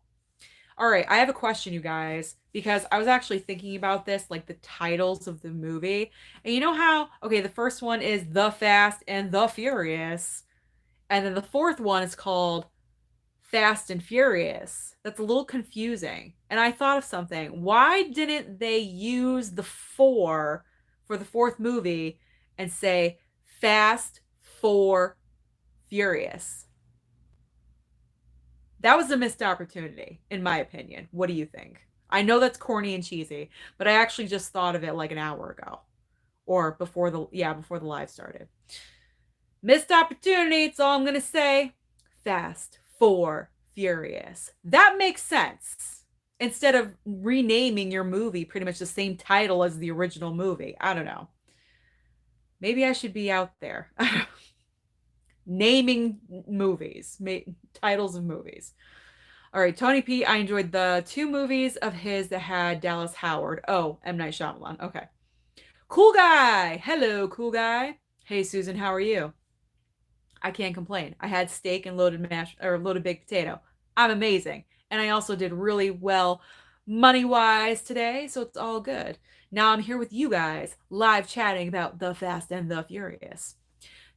All right, I have a question, you guys, because I was actually thinking about this, like the titles of the movie. And you know how, okay, the first one is The Fast and the Furious. And then the fourth one is called Fast and Furious. That's a little confusing. And I thought of something. Why didn't they use the four for the fourth movie and say Fast, Four, Furious? That was a missed opportunity, in my opinion. What do you think? I know that's corny and cheesy, but I actually just thought of it like an hour ago. Or before the live started. Missed opportunity, it's all I'm gonna say. Fast, Four, Furious. That makes sense. Instead of renaming your movie pretty much the same title as the original movie. I don't know. Maybe I should be out there. Naming movies, titles of movies. All right, Tony P. I enjoyed the two movies of his that had Dallas Howard. Oh, M. Night Shyamalan. Okay. Cool guy. Hello, cool guy. Hey, Susan, how are you? I can't complain. I had steak and loaded baked potato. I'm amazing. And I also did really well money-wise today, so it's all good. Now I'm here with you guys, live chatting about The Fast and the Furious.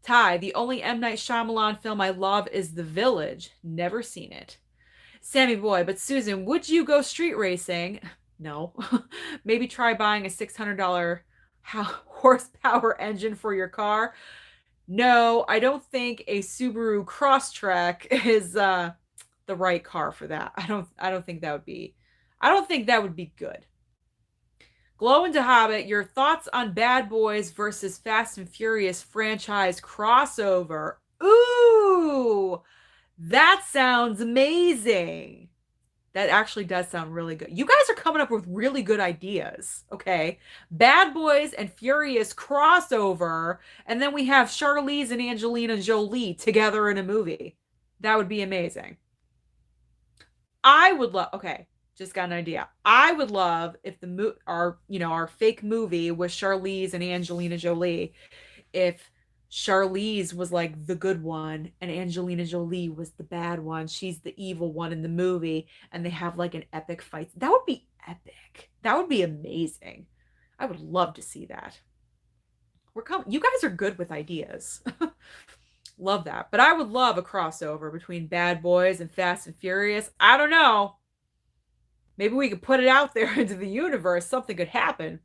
Ty, the only M. Night Shyamalan film I love is The Village. Never seen it. Sammy Boy, but Susan, would you go street racing? No. Maybe try buying a $600 horsepower engine for your car. No, I don't think a Subaru Crosstrek is the right car for that. I don't think that would be good. Glow into Hobbit, your thoughts on Bad Boys versus Fast and Furious franchise crossover. Ooh, That sounds amazing. That actually does sound really good. You guys are coming up with really good ideas. Okay. Bad Boys and Furious crossover. And then we have Charlize and Angelina Jolie together in a movie. That would be amazing. I would love, okay, just got an idea. I would love if our fake movie was Charlize and Angelina Jolie, if Charlize was like the good one and Angelina Jolie was the bad one. She's the evil one in the movie, and they have like an epic fight. That would be epic. That would be amazing. I would love to see that. We're coming. You guys are good with ideas. Love that. But I would love a crossover between Bad Boys and Fast and Furious. I don't know. Maybe we could put it out there into the universe. Something could happen.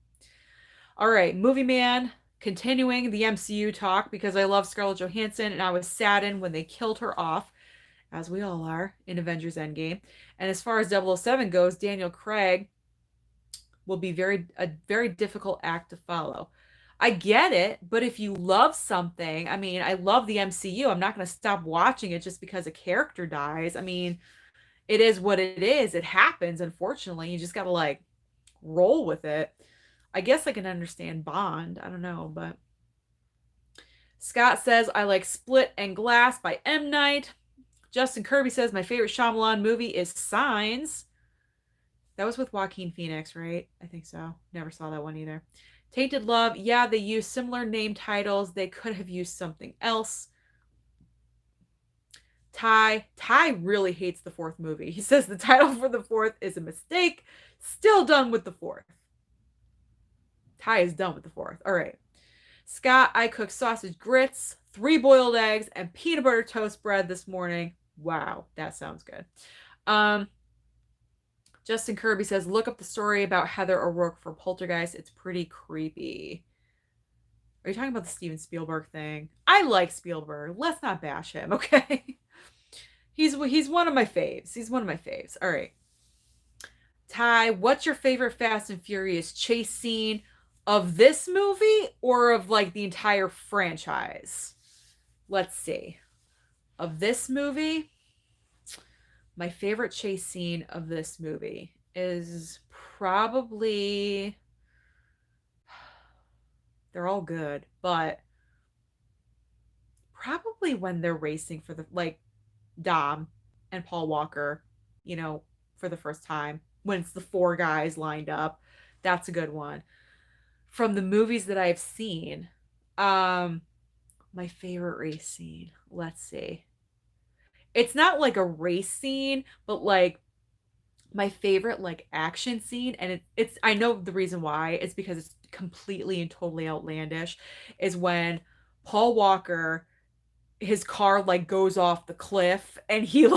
All right, Movie Man, continuing the MCU talk because I love Scarlett Johansson and I was saddened when they killed her off, as we all are, in Avengers Endgame. And as far as 007 goes, Daniel Craig will be a very difficult act to follow. I get it, but if you love something, I mean, I love the MCU. I'm not going to stop watching it just because a character dies. I mean, it is what it is. It happens, unfortunately. You just got to like roll with it. I guess I can understand Bond. I don't know, but Scott says I like Split and Glass by M. Night. Justin Kirby says my favorite Shyamalan movie is Signs. That was with Joaquin Phoenix, right? I think so. Never saw that one either. Tainted Love. Yeah, they use similar name titles. They could have used something else. Ty really hates the fourth movie. He says the title for the fourth is a mistake. Still done with the fourth. Ty is done with the fourth. All right. Scott, I cooked sausage grits, 3 boiled eggs, and peanut butter toast bread this morning. Wow, that sounds good. Justin Kirby says, look up the story about Heather O'Rourke for Poltergeist. It's pretty creepy. Are you talking about the Steven Spielberg thing? I like Spielberg. Let's not bash him, okay? He's one of my faves. He's one of my faves. All right. Ty, what's your favorite Fast and Furious chase scene of this movie or of like the entire franchise? Let's see. Of this movie, my favorite chase scene of this movie is probably, they're all good, but probably when they're racing for the like Dom and Paul Walker, for the first time, when it's the 4 guys lined up. That's a good one. From the movies that I've seen, my favorite race scene, let's see. It's not like a race scene, but like my favorite like action scene, and it's I know the reason why. It's because it's completely and totally outlandish, is when Paul Walker, his car like goes off the cliff and he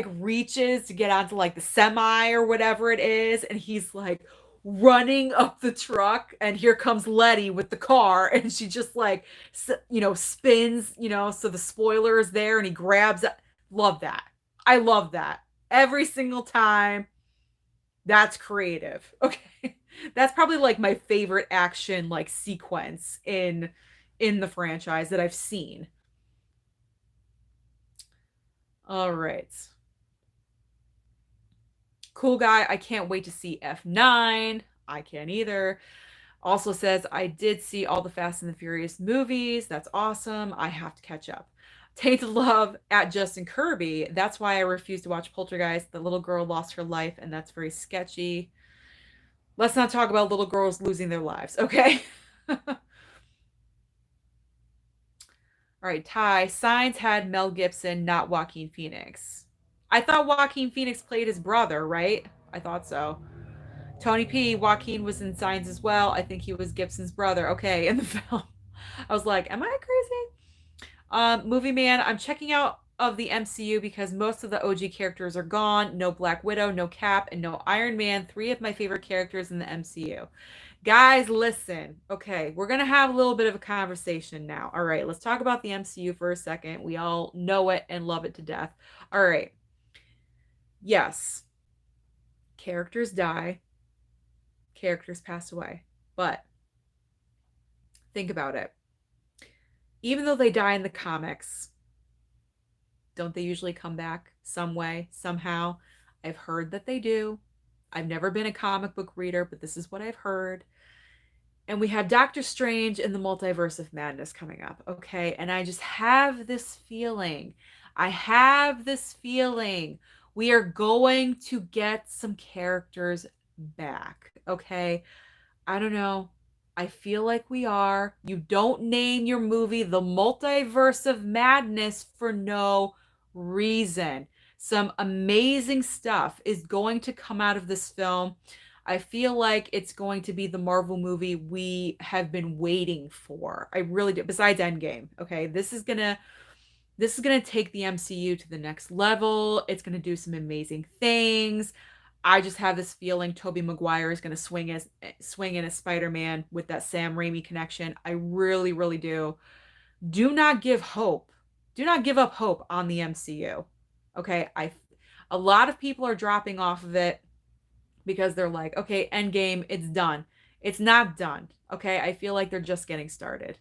reaches to get onto like the semi or whatever it is, and he's like running up the truck, and here comes Letty with the car, and she just like spins, so the spoiler is there, and he grabs it. Love that. I love that every single time. That's creative. Okay. That's probably like my favorite action like sequence in the franchise that I've seen. All right. Cool guy, I can't wait to see F9. I can't either. Also says, I did see all the Fast and the Furious movies. That's awesome. I have to catch up. Tainted Love at Justin Kirby. That's why I refuse to watch Poltergeist. The little girl lost her life, and that's very sketchy. Let's not talk about little girls losing their lives, okay? All right, Ty. Signs had Mel Gibson, not Joaquin Phoenix. I thought Joaquin Phoenix played his brother, right? I thought so. Tony P. Joaquin was in Signs as well. I think he was Gibson's brother. Okay, in the film. I was like, am I crazy? Movie Man, I'm checking out of the MCU because most of the OG characters are gone. No Black Widow, no Cap, and no Iron Man. 3 of my favorite characters in the MCU. Guys, listen. Okay, we're going to have a little bit of a conversation now. All right, let's talk about the MCU for a second. We all know it and love it to death. All right. Yes. Characters die. Characters pass away. But think about it. Even though they die in the comics, Don't they usually come back some way, somehow? I've heard that they do. I've never been a comic book reader, but this is what I've heard. And we have Doctor Strange in the Multiverse of Madness coming up. Okay. And I just have this feeling. I have this feeling we are going to get some characters back. Okay. I don't know. I feel like we are. You don't name your movie The Multiverse of Madness for no reason. Some amazing stuff is going to come out of this film. I feel like it's going to be the Marvel movie we have been waiting for. I really do. Besides Endgame, okay? This is gonna take the MCU to the next level. It's gonna do some amazing things. I just have this feeling Tobey Maguire is gonna swing in as Spider-Man with that Sam Raimi connection. I really, really do. Do not give hope. Do not give up hope on the MCU. Okay, a lot of people are dropping off of it because they're like, okay, Endgame, it's done. It's not done. Okay, I feel like they're just getting started.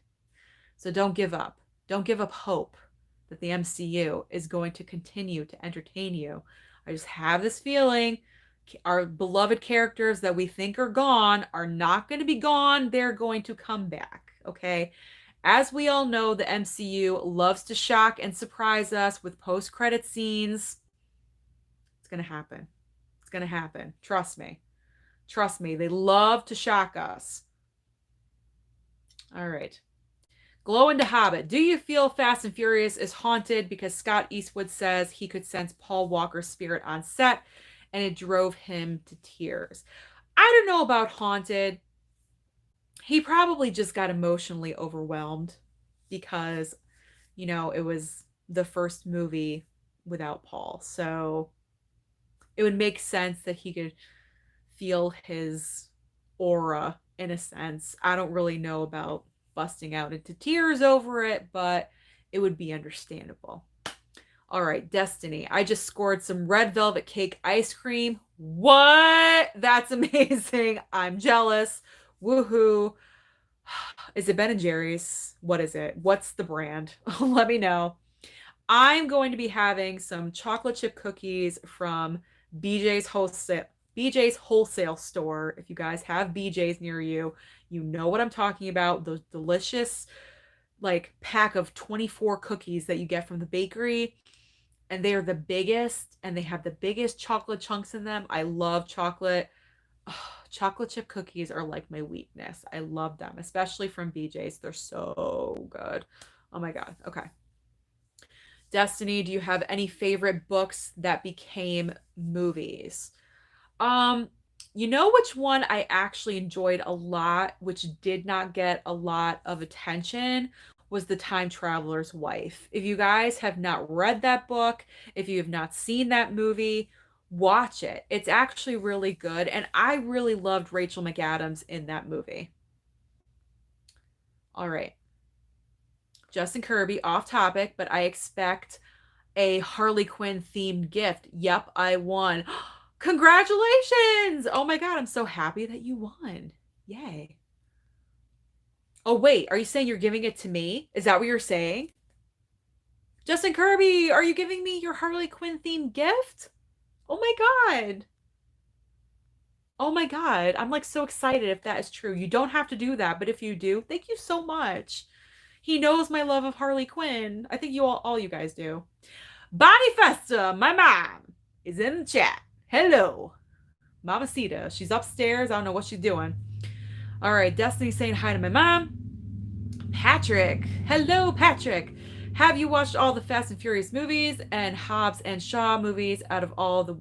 So don't give up. Don't give up hope that the MCU is going to continue to entertain you. I just have this feeling our beloved characters that we think are gone are not going to be gone. They're going to come back. Okay. As we all know, the MCU loves to shock and surprise us with post-credit scenes. It's going to happen. It's going to happen. Trust me. Trust me. They love to shock us. All right. Glow into Hobbit. Do you feel Fast and Furious is haunted because Scott Eastwood says he could sense Paul Walker's spirit on set and it drove him to tears? I don't know about haunted. He probably just got emotionally overwhelmed because, it was the first movie without Paul. So it would make sense that he could feel his aura in a sense. I don't really know about busting out into tears over it, but it would be understandable. All right, Destiny. I just scored some red velvet cake ice cream. What? That's amazing. I'm jealous. Woohoo. Is it Ben and Jerry's? What is it? What's the brand? Let me know. I'm going to be having some chocolate chip cookies from BJ's wholesale store. If you guys have BJ's near you, you know what I'm talking about. Those delicious like pack of 24 cookies that you get from the bakery, and they are the biggest and they have the biggest chocolate chunks in them. I love chocolate. Oh, chocolate chip cookies are like my weakness. I love them, especially from BJ's. They're so good. Oh my god. Okay. Destiny, do you have any favorite books that became movies? Um, you know which one I actually enjoyed a lot, which did not get a lot of attention, was The Time Traveler's Wife. If you guys have not read that book, if you have not seen that movie, watch it. It's actually really good, and I really loved Rachel McAdams in that movie. All right. Justin Kirby, off topic, but I expect a Harley Quinn themed gift. Yep, I won. Congratulations! Oh my god, I'm so happy that you won. Yay. Oh wait, are you saying you're giving it to me? Is that what you're saying? Justin Kirby, are you giving me your Harley Quinn themed gift? Oh my god. Oh my god, I'm like so excited if that is true. You don't have to do that, but if you do, thank you so much. He knows my love of Harley Quinn. I think all you guys do. Bonnie Festa, my mom, is in the chat. Hello. Mamacita. She's upstairs. I don't know what she's doing. All right. Destiny saying hi to my mom. Patrick. Hello, Patrick. Have you watched all the Fast and Furious movies and Hobbs and Shaw movies? Out of all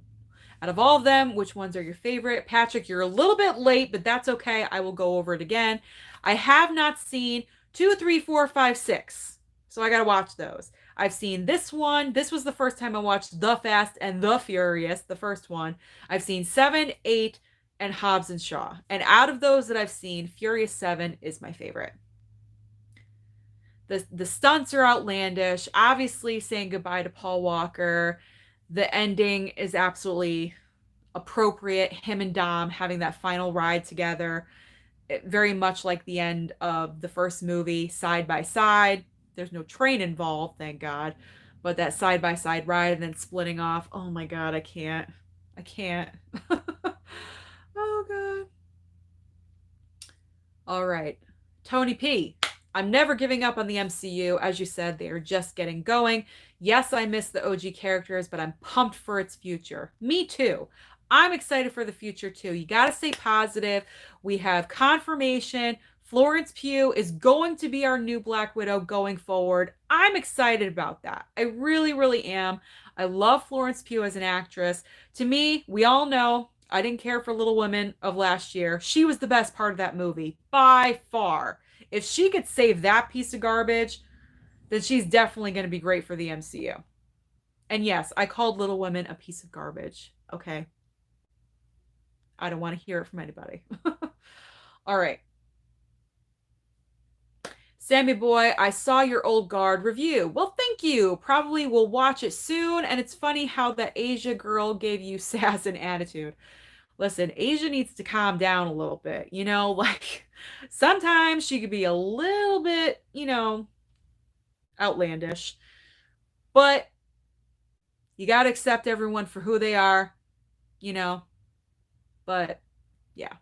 of them, which ones are your favorite? Patrick, you're a little bit late, but that's okay. I will go over it again. I have not seen 2, 3, 4, 5, 6. So I got to watch those. I've seen this one. This was the first time I watched The Fast and the Furious, the first one. I've seen 7, 8, and Hobbs and Shaw. And out of those that I've seen, Furious 7 is my favorite. The stunts are outlandish. Obviously, saying goodbye to Paul Walker. The ending is absolutely appropriate. Him and Dom having that final ride together. Very much like the end of the first movie, side by side. There's no train involved, thank God. But that side by side ride and then splitting off, oh my god, I can't. I can't. Oh god. All right. Tony P. I'm never giving up on the MCU. As you said, they are just getting going. Yes, I miss the OG characters, but I'm pumped for its future. Me too. I'm excited for the future too. You got to stay positive. We have confirmation. Florence Pugh is going to be our new Black Widow going forward. I'm excited about that. I really, really am. I love Florence Pugh as an actress. To me, we all know I didn't care for Little Women of last year. She was the best part of that movie by far. If she could save that piece of garbage, then she's definitely going to be great for the MCU. And yes, I called Little Women a piece of garbage. Okay. I don't want to hear it from anybody. All right. Sammy Boy, I saw your Old Guard review. Well, thank you. Probably will watch it soon. And it's funny how that Asia girl gave you sass and attitude. Listen, Asia needs to calm down a little bit. Like sometimes she could be a little bit, outlandish. But you got to accept everyone for who they are, you know. But yeah.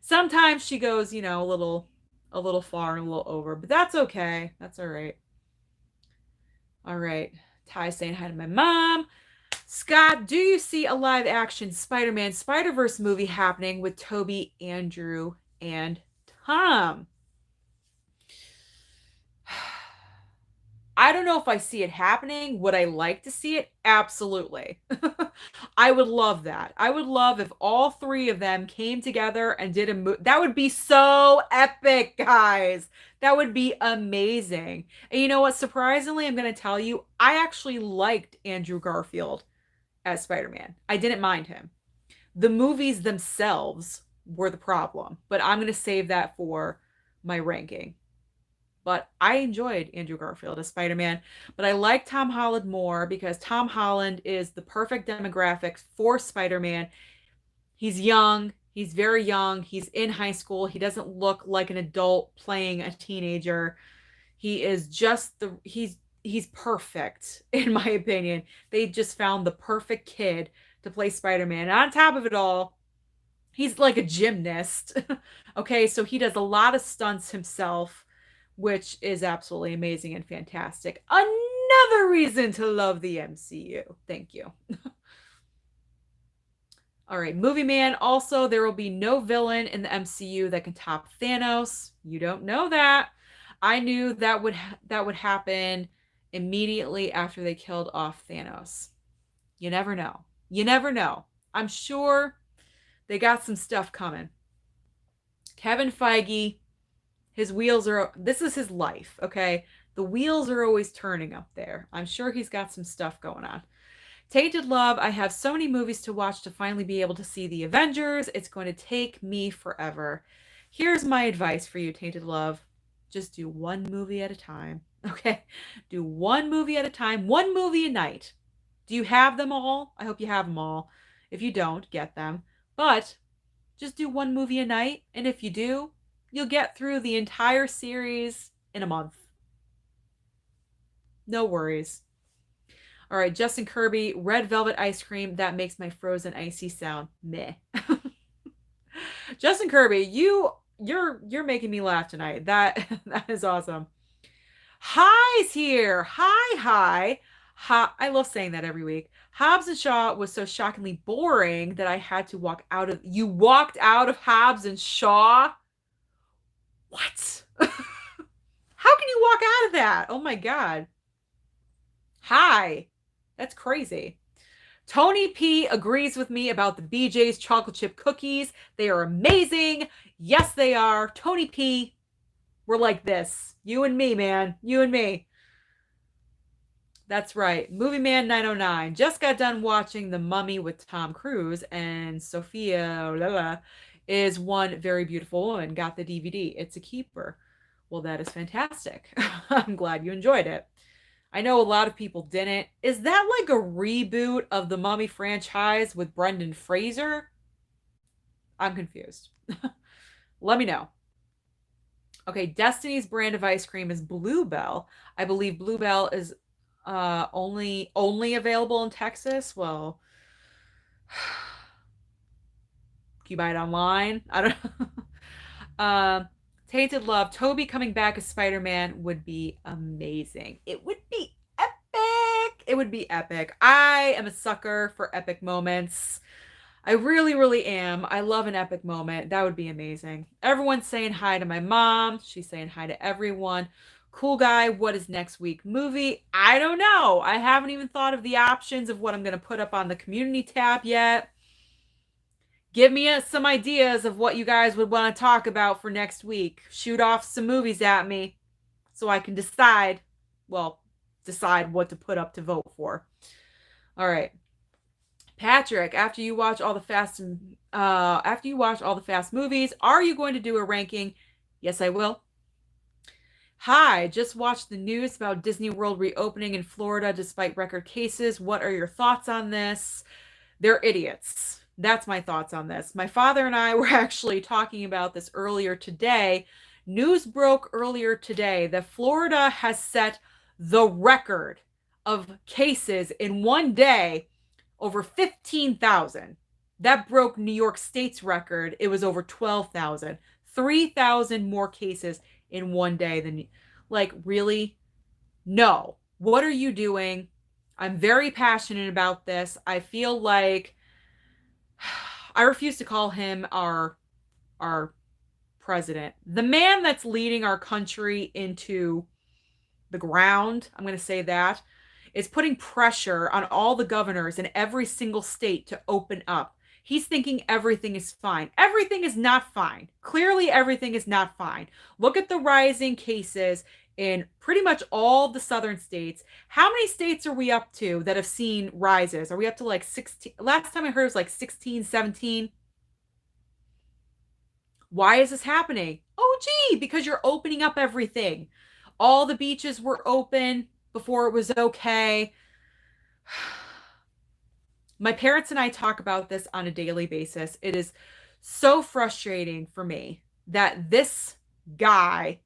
Sometimes she goes, a little far and a little over, but that's okay. That's all right. All right. Ty saying hi to my mom. Scott, do you see a live action Spider-Man Spider-Verse movie happening with Toby, Andrew, and Tom? I don't know if I see it happening. Would I like to see it? Absolutely. I would love that. I would love if all three of them came together and did a movie. That would be so epic, guys. That would be amazing. And you know what? Surprisingly, I'm going to tell you, I actually liked Andrew Garfield as Spider-Man. I didn't mind him. The movies themselves were the problem, but I'm going to save that for my ranking. But I enjoyed Andrew Garfield as Spider-Man. But I like Tom Holland more because Tom Holland is the perfect demographic for Spider-Man. He's young. He's very young. He's in high school. He doesn't look like an adult playing a teenager. He is just he's perfect in my opinion. They just found the perfect kid to play Spider-Man. And on top of it all, he's like a gymnast. Okay, so he does a lot of stunts himself, which is absolutely amazing and fantastic. Another reason to love the MCU. Thank you. All right, Movie Man. Also, there will be no villain in the MCU that can top Thanos. You don't know that. I knew that would happen immediately after they killed off Thanos. You never know. You never know. I'm sure they got some stuff coming. Kevin Feige, his wheels are, this is his life, okay? The wheels are always turning up there. I'm sure he's got some stuff going on. Tainted Love, I have so many movies to watch to finally be able to see the Avengers. It's going to take me forever. Here's my advice for you, Tainted Love. Just do one movie at a time, okay? Do one movie at a time, one movie a night. Do you have them all? I hope you have them all. If you don't, get them. But just do one movie a night, and if you do, you'll get through the entire series in a month. No worries. All right, Justin Kirby, red velvet ice cream that makes my frozen icy sound meh. Justin Kirby, you're making me laugh tonight. That is awesome. Hi's here. Hi. I love saying that every week. Hobbs and Shaw was so shockingly boring that I had to walk out of. You walked out of Hobbs and Shaw? What? How can you walk out of that? Oh my god. Hi. That's crazy. Tony P agrees with me about the BJ's chocolate chip cookies. They are amazing. Yes, they are. Tony P, we're like this. You and me, man. You and me. That's right. Movie Man 909. Just got done watching The Mummy with Tom Cruise, and Sophia is one very beautiful woman. Got the DVD. It's a keeper. Well, that is fantastic. I'm glad you enjoyed it. I know a lot of people didn't. Is that like a reboot of the Mummy franchise with Brendan Fraser? I'm confused. Let me know. Okay, Destiny's brand of ice cream is Bluebell. I believe Bluebell is Only available in Texas. Well, can you buy it online? I don't know. um, Tainted Love. Toby coming back as Spider-Man would be amazing. It would be epic. It would be epic. I am a sucker for epic moments. I really, really am. I love an epic moment. That would be amazing. Everyone's saying hi to my mom. She's saying hi to everyone. Cool guy, what is next week? Movie? I don't know. I haven't even thought of the options of what I'm going to put up on the community tab yet. Give me some ideas of what you guys would want to talk about for next week. Shoot off some movies at me so I can decide what to put up to vote for. All right. Patrick, after you watch all the Fast movies, are you going to do a ranking? Yes, I will. Hi, just watched the news about Disney World reopening in Florida despite record cases. What are your thoughts on this? They're idiots. That's my thoughts on this. My father and I were actually talking about this earlier today. News broke earlier today that Florida has set the record of cases in one day over 15,000. That broke New York State's record. It was over 12,000. 3,000 more cases in one day than, like, really? No. What are you doing? I'm very passionate about this. I feel like I refuse to call him our president. The man that's leading our country into the ground, I'm going to say that, is putting pressure on all the governors in every single state to open up. He's thinking everything is fine. Everything is not fine. Clearly, everything is not fine. Look at the rising cases in pretty much all the southern states. How many states are we up to that have seen rises? Are we up to like 16? Last time I heard it was like 16, 17. Why is this happening? Oh, gee, because you're opening up everything. All the beaches were open before it was okay. My parents and I talk about this on a daily basis. It is so frustrating for me that this guy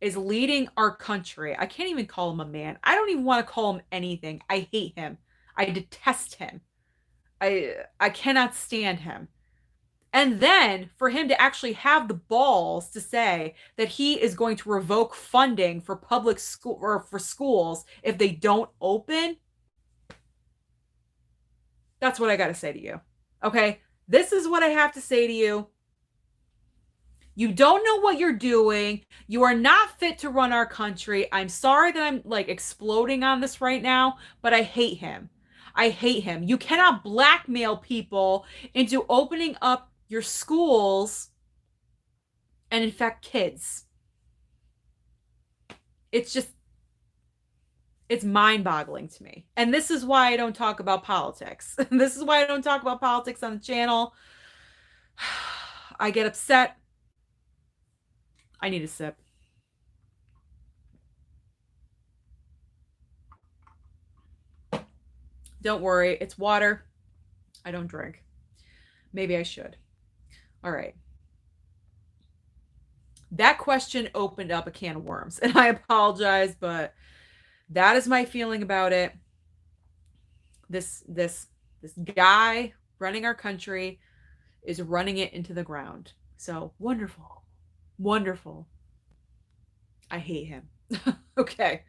is leading our country. I can't even call him a man. I don't even want to call him anything. I hate him. I detest him. I cannot stand him. And then for him to actually have the balls to say that he is going to revoke funding for public school or for schools if they don't open. That's what I got to say to you. Okay. This is what I have to say to you. You don't know what you're doing. You are not fit to run our country. I'm sorry that I'm like exploding on this right now, but I hate him. I hate him. You cannot blackmail people into opening up your schools and infect kids. It's mind-boggling to me. And this is why I don't talk about politics. This is why I don't talk about politics on the channel. I get upset. I need a sip. Don't worry, it's water. I don't drink. Maybe I should. All right. That question opened up a can of worms, and I apologize, but that is my feeling about it. This guy running our country is running it into the ground. So wonderful. Wonderful. I hate him. Okay.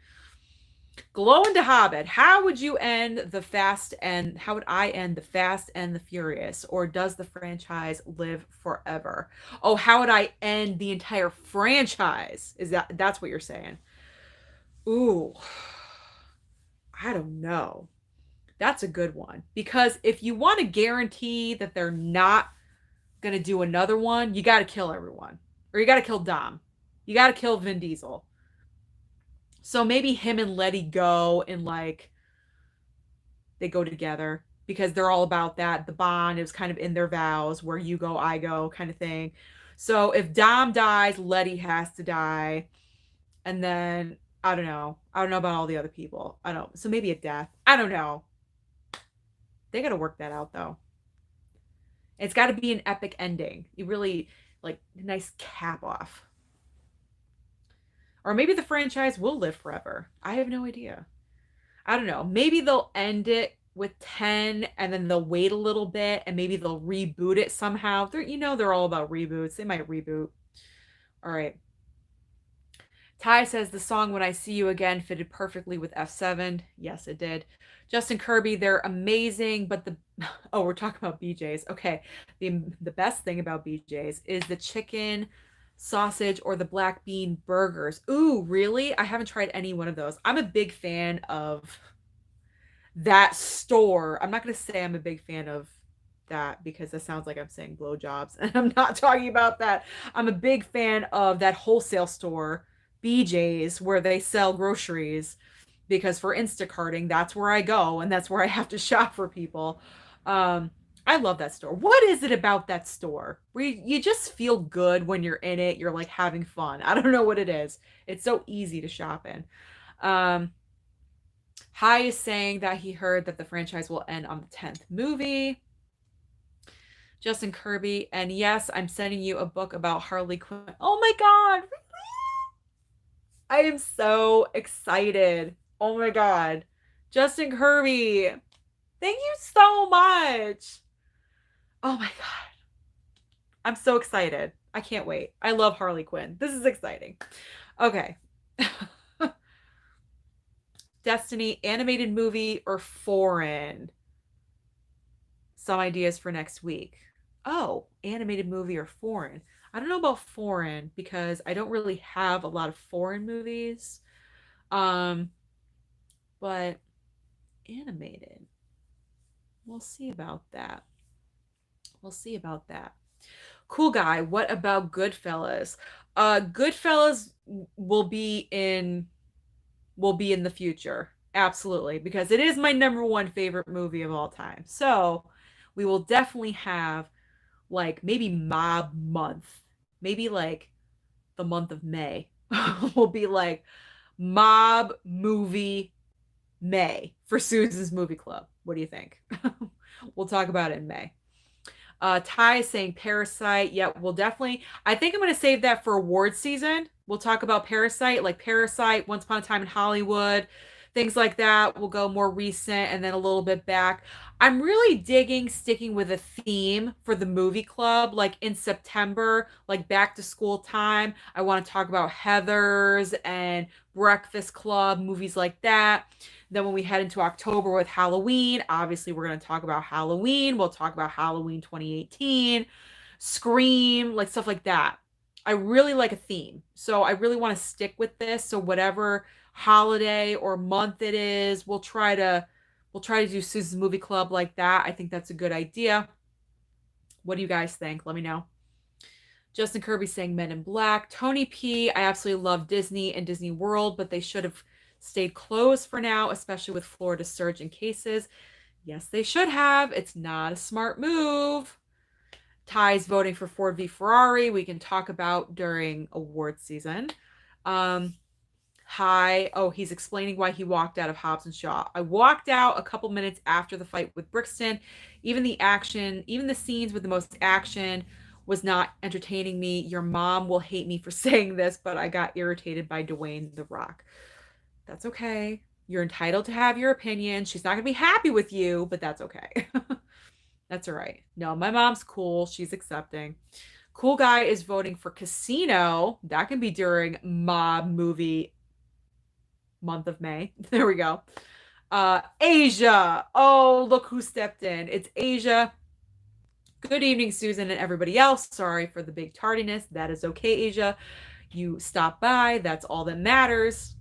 Glow into Hobbit. How would you end the Fast and how would I end the Fast and the Furious? Or does the franchise live forever? Oh, how would I end the entire franchise? That's what you're saying? Ooh. I don't know. That's a good one. Because if you want to guarantee that they're not going to do another one, you got to kill everyone. Or you got to kill Dom. You got to kill Vin Diesel. So maybe him and Letty go and like they go together because they're all about that. The bond is kind of in their vows where you go, I go kind of thing. So if Dom dies, Letty has to die. And then I don't know. I don't know about all the other people. I don't. So maybe a death. I don't know. They got to work that out though. It's got to be an epic ending. You really like a nice cap off. Or maybe the franchise will live forever. I have no idea. I don't know. Maybe they'll end it with 10 and then they'll wait a little bit and maybe they'll reboot it somehow. They're all about reboots. They might reboot. All right. Ty says the song When I See You Again fitted perfectly with F7. Yes, it did. Justin Kirby, they're amazing, but the oh, we're talking about BJ's. Okay. The best thing about BJ's is the chicken sausage or the black bean burgers. Ooh, really? I haven't tried any one of those. I'm a big fan of that store. I'm not going to say I'm a big fan of that because that sounds like I'm saying blowjobs, and I'm not talking about that. I'm a big fan of that wholesale store, BJ's, where they sell groceries because for Instacarting, that's where I go and that's where I have to shop for people. Um, I love that store. What is it about that store where you just feel good when you're in it? You're like having fun. I don't know what it is. It's so easy to shop in. Um, Hai is saying that he heard that the franchise will end on the 10th movie. Justin Kirby, and yes, I'm sending you a book about Harley Quinn. Oh my God. I am so excited. Oh my God. Justin Kirby, thank you so much. Oh my God. I'm so excited. I can't wait. I love Harley Quinn. This is exciting. Okay. Destiny, animated movie or foreign? Some ideas for next week. Oh, animated movie or foreign? I don't know about foreign because I don't really have a lot of foreign movies. Um, but animated. We'll see about that. We'll see about that. Cool guy. What about Goodfellas? Goodfellas will be in the future. Absolutely, because it is my number one favorite movie of all time. So we will definitely have like maybe mob month, maybe like the month of May will be like mob movie May for Susan's movie club. What do you think? We'll talk about it in May. Ty is saying Parasite. Yeah, we'll definitely. I think I'm going to save that for award season. We'll talk about Parasite, like Parasite, Once Upon a Time in Hollywood, things like that. We'll go more recent and then a little bit back. I'm really digging sticking with a theme for the movie club, like in September, like back to school time. I want to talk about Heathers and Breakfast Club, movies like that. Then when we head into October with Halloween, obviously we're going to talk about Halloween. We'll talk about Halloween 2018, Scream, like stuff like that. I really like a theme. So I really want to stick with this. So whatever holiday or month it is, we'll try to do Susan's Movie Club like that. I think that's a good idea. What do you guys think? Let me know. Justin Kirby saying Men in Black. Tony P, I absolutely love Disney and Disney World, but they should have stayed closed for now, especially with Florida surge in cases. Yes, they should have. It's not a smart move. Ty's voting for Ford v Ferrari. We can talk about during award season. He's explaining why he walked out of Hobbs and Shaw. I walked out a couple minutes after the fight with Brixton. Even the scenes with the most action was not entertaining me. Your mom will hate me for saying this, but I got irritated by Dwayne The Rock. That's okay. You're entitled to have your opinion. She's not going to be happy with you, but that's okay. That's all right. No, my mom's cool. She's accepting. Cool guy is voting for Casino. That can be during mob movie month of May. There we go. Asia. Oh, look who stepped in. It's Asia. Good evening, Susan and everybody else. Sorry for the big tardiness. That is okay, Asia. You stopped by. That's all that matters.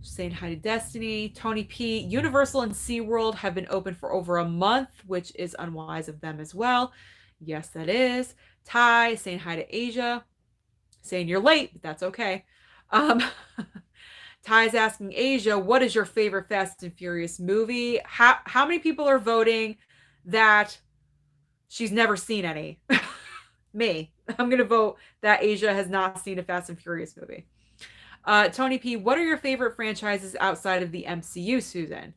Saying hi to Destiny. Tony P. Universal and SeaWorld have been open for over a month, which is unwise of them as well. Yes, that is. Ty saying hi to Asia. Saying you're late, but that's okay. Ty's asking Asia, what is your favorite Fast and Furious movie? How many people are voting that she's never seen any? Me. I'm going to vote that Asia has not seen a Fast and Furious movie. Tony P, what are your favorite franchises outside of the MCU, Susan?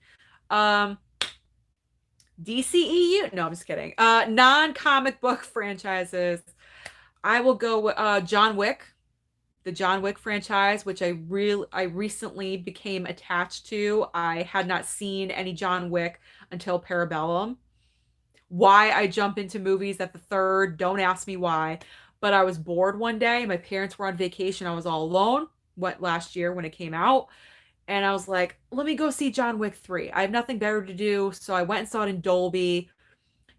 DCEU? No, I'm just kidding. Non-comic book franchises. I will go with John Wick. the John Wick franchise, which I recently became attached to. I had not seen any John Wick until Parabellum. Why I jump into movies at the third, don't ask me why. But I was bored one day. My parents were on vacation. I was all alone. What last year when it came out. And I was like, let me go see John Wick 3. I have nothing better to do. So I went and saw it in Dolby.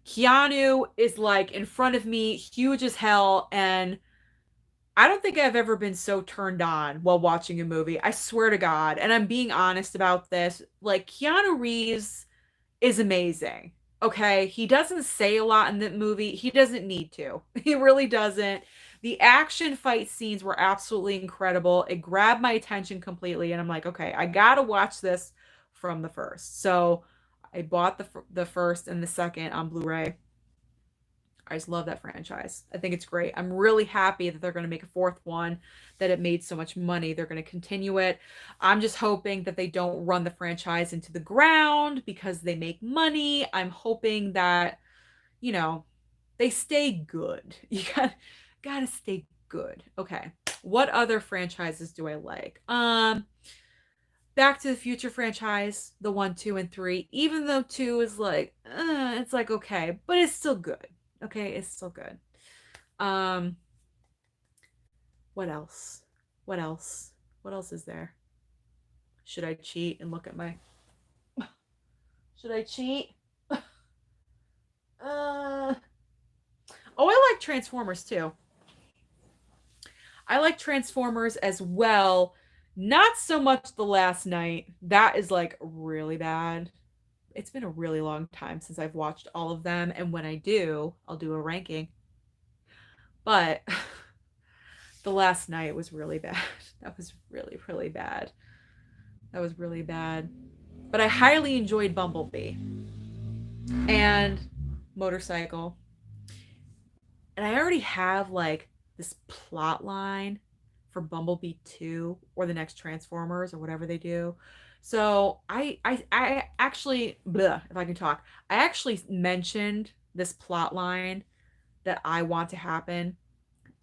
Keanu is like in front of me, huge as hell. And I don't think I've ever been so turned on while watching a movie. I swear to God. And I'm being honest about this. Like, Keanu Reeves is amazing. Okay. He doesn't say a lot in the movie. He doesn't need to. He really doesn't. The action fight scenes were absolutely incredible. It grabbed my attention completely. And I'm like, okay, I got to watch this from the first. So I bought the first and the second on Blu-ray. I just love that franchise. I think it's great. I'm really happy that they're going to make a fourth one, that it made so much money. They're going to continue it. I'm just hoping that they don't run the franchise into the ground because they make money. I'm hoping that, you know, they stay good. You got to stay good. Okay. What other franchises do I like? Back to the Future franchise, the 1, 2, and 3. Even though 2 is like, it's like okay, but it's still good. Okay, it's still good. Um, what else? What else? What else is there? Should I cheat and look at my? Should I cheat? Oh, I like Transformers too. I like Transformers as well. Not so much The Last Night. That is like really bad. It's been a really long time since I've watched all of them, and when I do, I'll do a ranking. But The Last Night was really bad. That was really, really bad. That was really bad. But I highly enjoyed Bumblebee and Motorcycle. And I already have like this plot line for Bumblebee 2 or the next Transformers or whatever they do. So I actually, bleh, if I can talk, I actually mentioned this plot line that I want to happen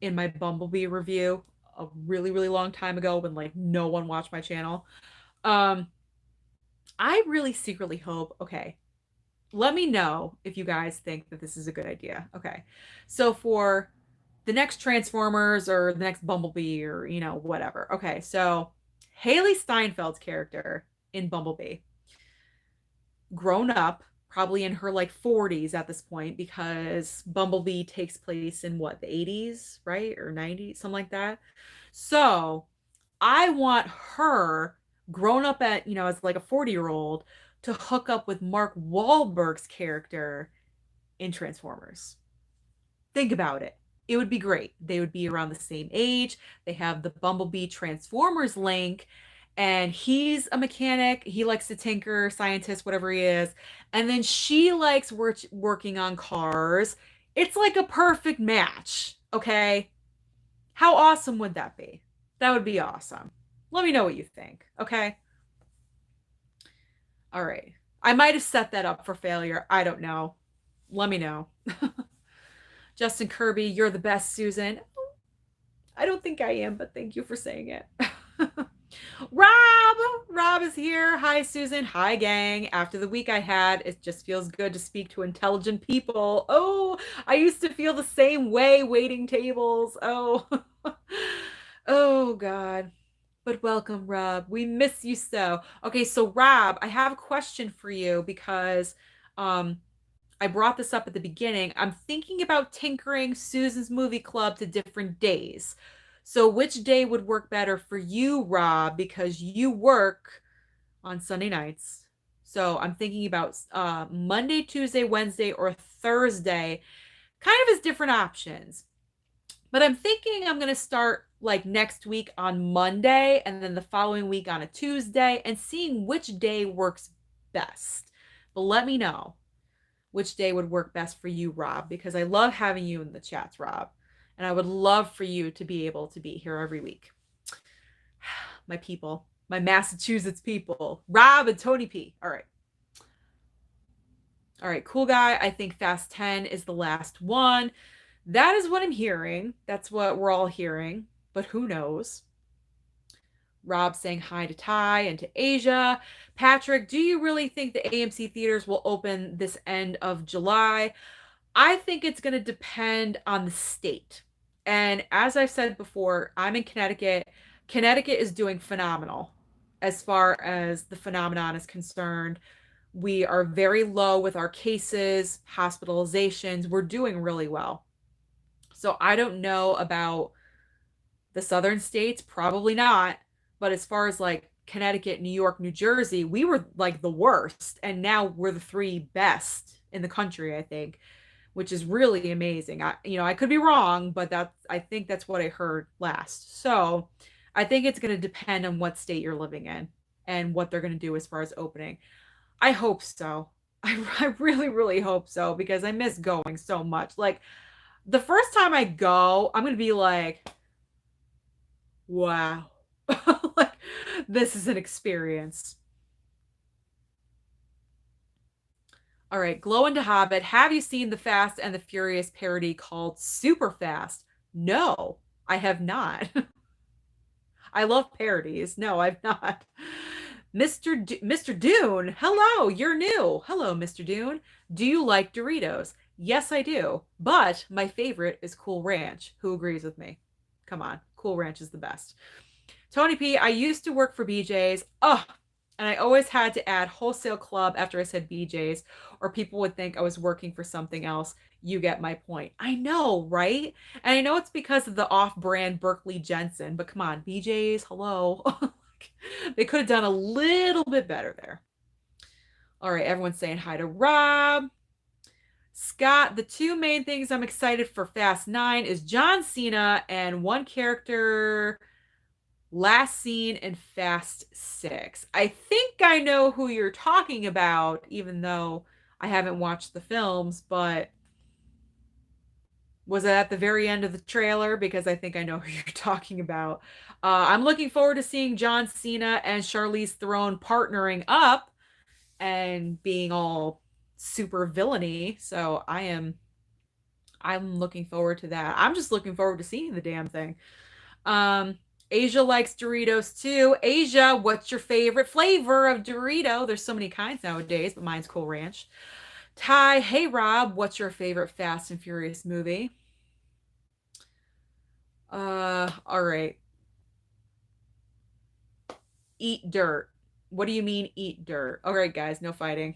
in my Bumblebee review a really, really long time ago when like no one watched my channel. Um, I really secretly hope, okay, let me know if you guys think that this is a good idea. Okay. So for the next Transformers or the next Bumblebee or, you know, whatever. Okay. So Haley Steinfeld's character in Bumblebee, grown up, probably in her like 40s at this point, because Bumblebee takes place in what, the 80s, right? Or 90s, something like that. So I want her grown up at, you know, as like a 40-year-old to hook up with Mark Wahlberg's character in Transformers. Think about it. It would be great. They would be around the same age. They have the Bumblebee Transformers link, and he's a mechanic. He likes to tinker, scientist, whatever he is. And then she likes working on cars. It's like a perfect match. Okay. How awesome would that be? That would be awesome. Let me know what you think. Okay. All right. I might have set that up for failure. I don't know. Let me know. Justin Kirby, you're the best, Susan. I don't think I am, but thank you for saying it. Rob! Rob is here. Hi, Susan. Hi, gang. After the week I had, it just feels good to speak to intelligent people. Oh, I used to feel the same way waiting tables. Oh, oh, God. But welcome, Rob. We miss you so. Okay, so Rob, I have a question for you because I brought this up at the beginning. I'm thinking about tinkering Susan's movie club to different days. So which day would work better for you, Rob? Because you work on Sunday nights. So I'm thinking about Monday, Tuesday, Wednesday, or Thursday, kind of as different options. But I'm thinking I'm going to start like next week on Monday and then the following week on a Tuesday and seeing which day works best. But let me know which day would work best for you, Rob, because I love having you in the chats, Rob. And I would love for you to be able to be here every week. My people, my Massachusetts people, Rob and Tony P. All right. All right, cool guy. I think Fast 10 is the last one. That is what I'm hearing. That's what we're all hearing. but who knows? Rob saying hi to Ty and to Asia. Patrick, do you really think the AMC theaters will open this end of July? I think it's going to depend on the state. And as I've said before, I'm in Connecticut. Connecticut is doing phenomenal as far as the phenomenon is concerned. We are very low with our cases, hospitalizations. We're doing really well. So I don't know about the southern states, probably not. But as far as like Connecticut, New York, New Jersey, we were like the worst. And now we're the three best in the country, I think, which is really amazing. I could be wrong, but I think that's what I heard last. So I think it's going to depend on what state you're living in and what they're going to do as far as opening. I hope so. I really, really hope so because I miss going so much. Like the first time I go, I'm going to be like, wow, like this is an experience. All right, Glow into Hobbit. Have you seen the Fast and the Furious parody called Super Fast? No, I have not. I love parodies. No, I've not. Mr. Dune, hello, you're new. Hello, Mr. Dune. Do you like Doritos? Yes, I do. But my favorite is Cool Ranch. Who agrees with me? Come on, Cool Ranch is the best. Tony P, I used to work for BJ's. Oh, and I always had to add wholesale club after I said BJ's, or people would think I was working for something else. You get my point. I know, right? And I know it's because of the off-brand Berkeley Jensen, but come on, BJ's, hello. They could have done a little bit better there. All right, everyone's saying hi to Rob. Scott, the two main things I'm excited for Fast 9 is John Cena and one character last seen in Fast 6. I think I know who you're talking about, even though I haven't watched the films, but was it at the very end of the trailer? Because I think I know who you're talking about. I'm looking forward to seeing John Cena and Charlize Theron partnering up and being all super villainy. So I'm looking forward to that. I'm just looking forward to seeing the damn thing. Asia likes Doritos too. Asia, what's your favorite flavor of Dorito? There's so many kinds nowadays, but mine's Cool Ranch. Ty, hey Rob, what's your favorite Fast and Furious movie? All right. Eat dirt. What do you mean eat dirt? All right, guys, no fighting.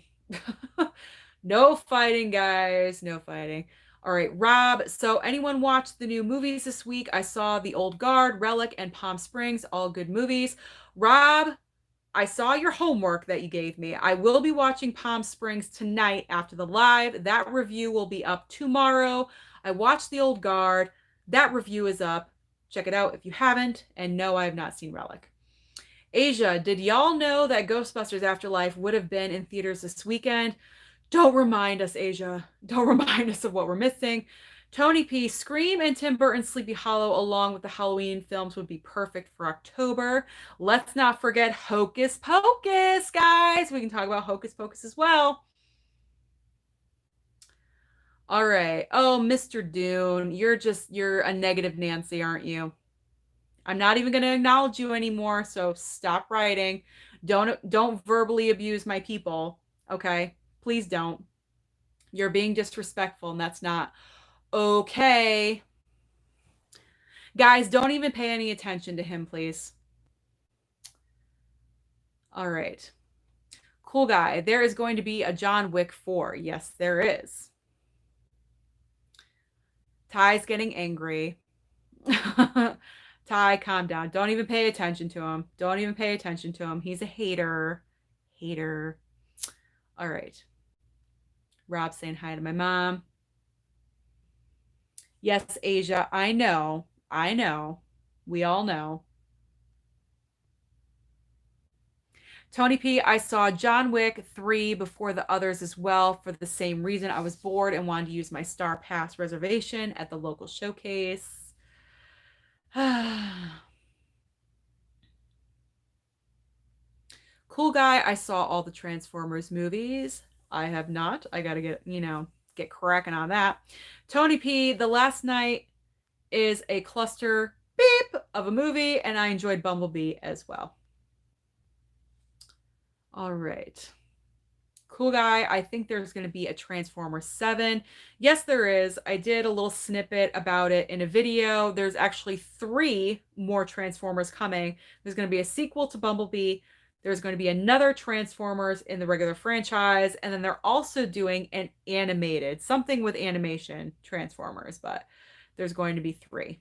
No fighting, guys. No fighting. All right, Rob. So, anyone watched the new movies this week? I saw The Old Guard, Relic, and Palm Springs, all good movies. Rob, I saw your homework that you gave me. I will be watching Palm Springs tonight after the live. That review will be up tomorrow. I watched The Old Guard. That review is up. Check it out if you haven't. And no, I have not seen Relic. Asia, did y'all know that Ghostbusters Afterlife would have been in theaters this weekend? Don't remind us, Asia. Don't remind us of what we're missing. Tony P, Scream and Tim Burton's Sleepy Hollow, along with the Halloween films, would be perfect for October. Let's not forget Hocus Pocus, guys. We can talk about Hocus Pocus as well. All right. Oh, Mr. Dune, you're a negative Nancy, aren't you? I'm not even going to acknowledge you anymore, so stop writing. Don't verbally abuse my people, okay? Please don't. You're being disrespectful, and that's not okay. Guys, don't even pay any attention to him, please. All right. Cool guy. There is going to be a John Wick 4. Yes, there is. Ty's getting angry. Ty, calm down. Don't even pay attention to him. Don't even pay attention to him. He's a hater. Hater. All right. Rob saying hi to my mom. Yes, Asia, I know. I know. We all know. Tony P, I saw John Wick 3 before the others as well for the same reason. I was bored and wanted to use my Star Pass reservation at the local showcase. Cool guy, I saw all the Transformers movies. I have not. I got to get cracking on that. Tony P, the last night is a cluster. Beep. type of a movie, and I enjoyed Bumblebee as well. All right. Cool guy. I think there's going to be a Transformer 7. Yes, there is. I did a little snippet about it in a video. There's actually 3 more Transformers coming. There's going to be a sequel to Bumblebee. There's going to be another Transformers in the regular franchise. And then they're also doing an animated, something with animation Transformers, but there's going to be 3.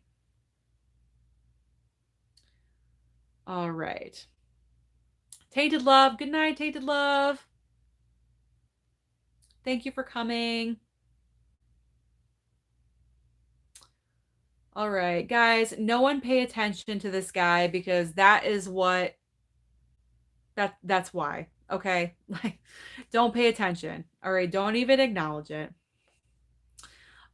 All right. Tainted Love. Good night, Tainted Love. Thank you for coming. All right, guys, no one pay attention to this guy because that is what that's why. Okay? Like don't pay attention. All right, don't even acknowledge it.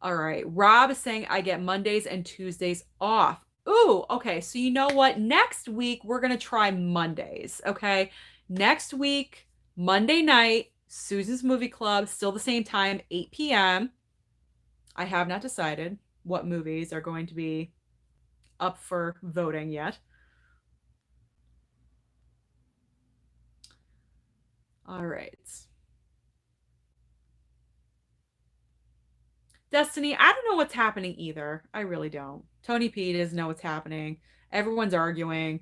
All right. Rob is saying I get Mondays and Tuesdays off. Ooh, okay. So you know what? Next week we're going to try Mondays, okay? Next week, Monday night, Susan's Movie Club, still the same time, 8 p.m. I have not decided what movies are going to be up for voting yet. All right. Destiny, I don't know what's happening either. I really don't. Tony P doesn't know what's happening. Everyone's arguing.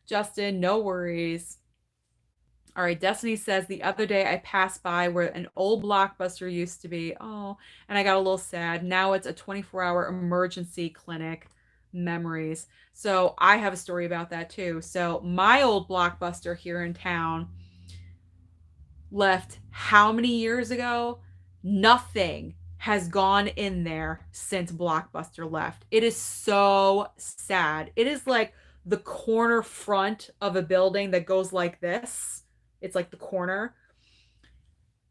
Justin, no worries. All right, Destiny says the other day I passed by where an old Blockbuster used to be. Oh, and I got a little sad. Now it's a 24-hour emergency clinic. Memories. So I have a story about that too. So my old Blockbuster here in town left how many years ago? Nothing has gone in there since Blockbuster left. It is so sad. It is like the corner front of a building that goes like this. It's like the corner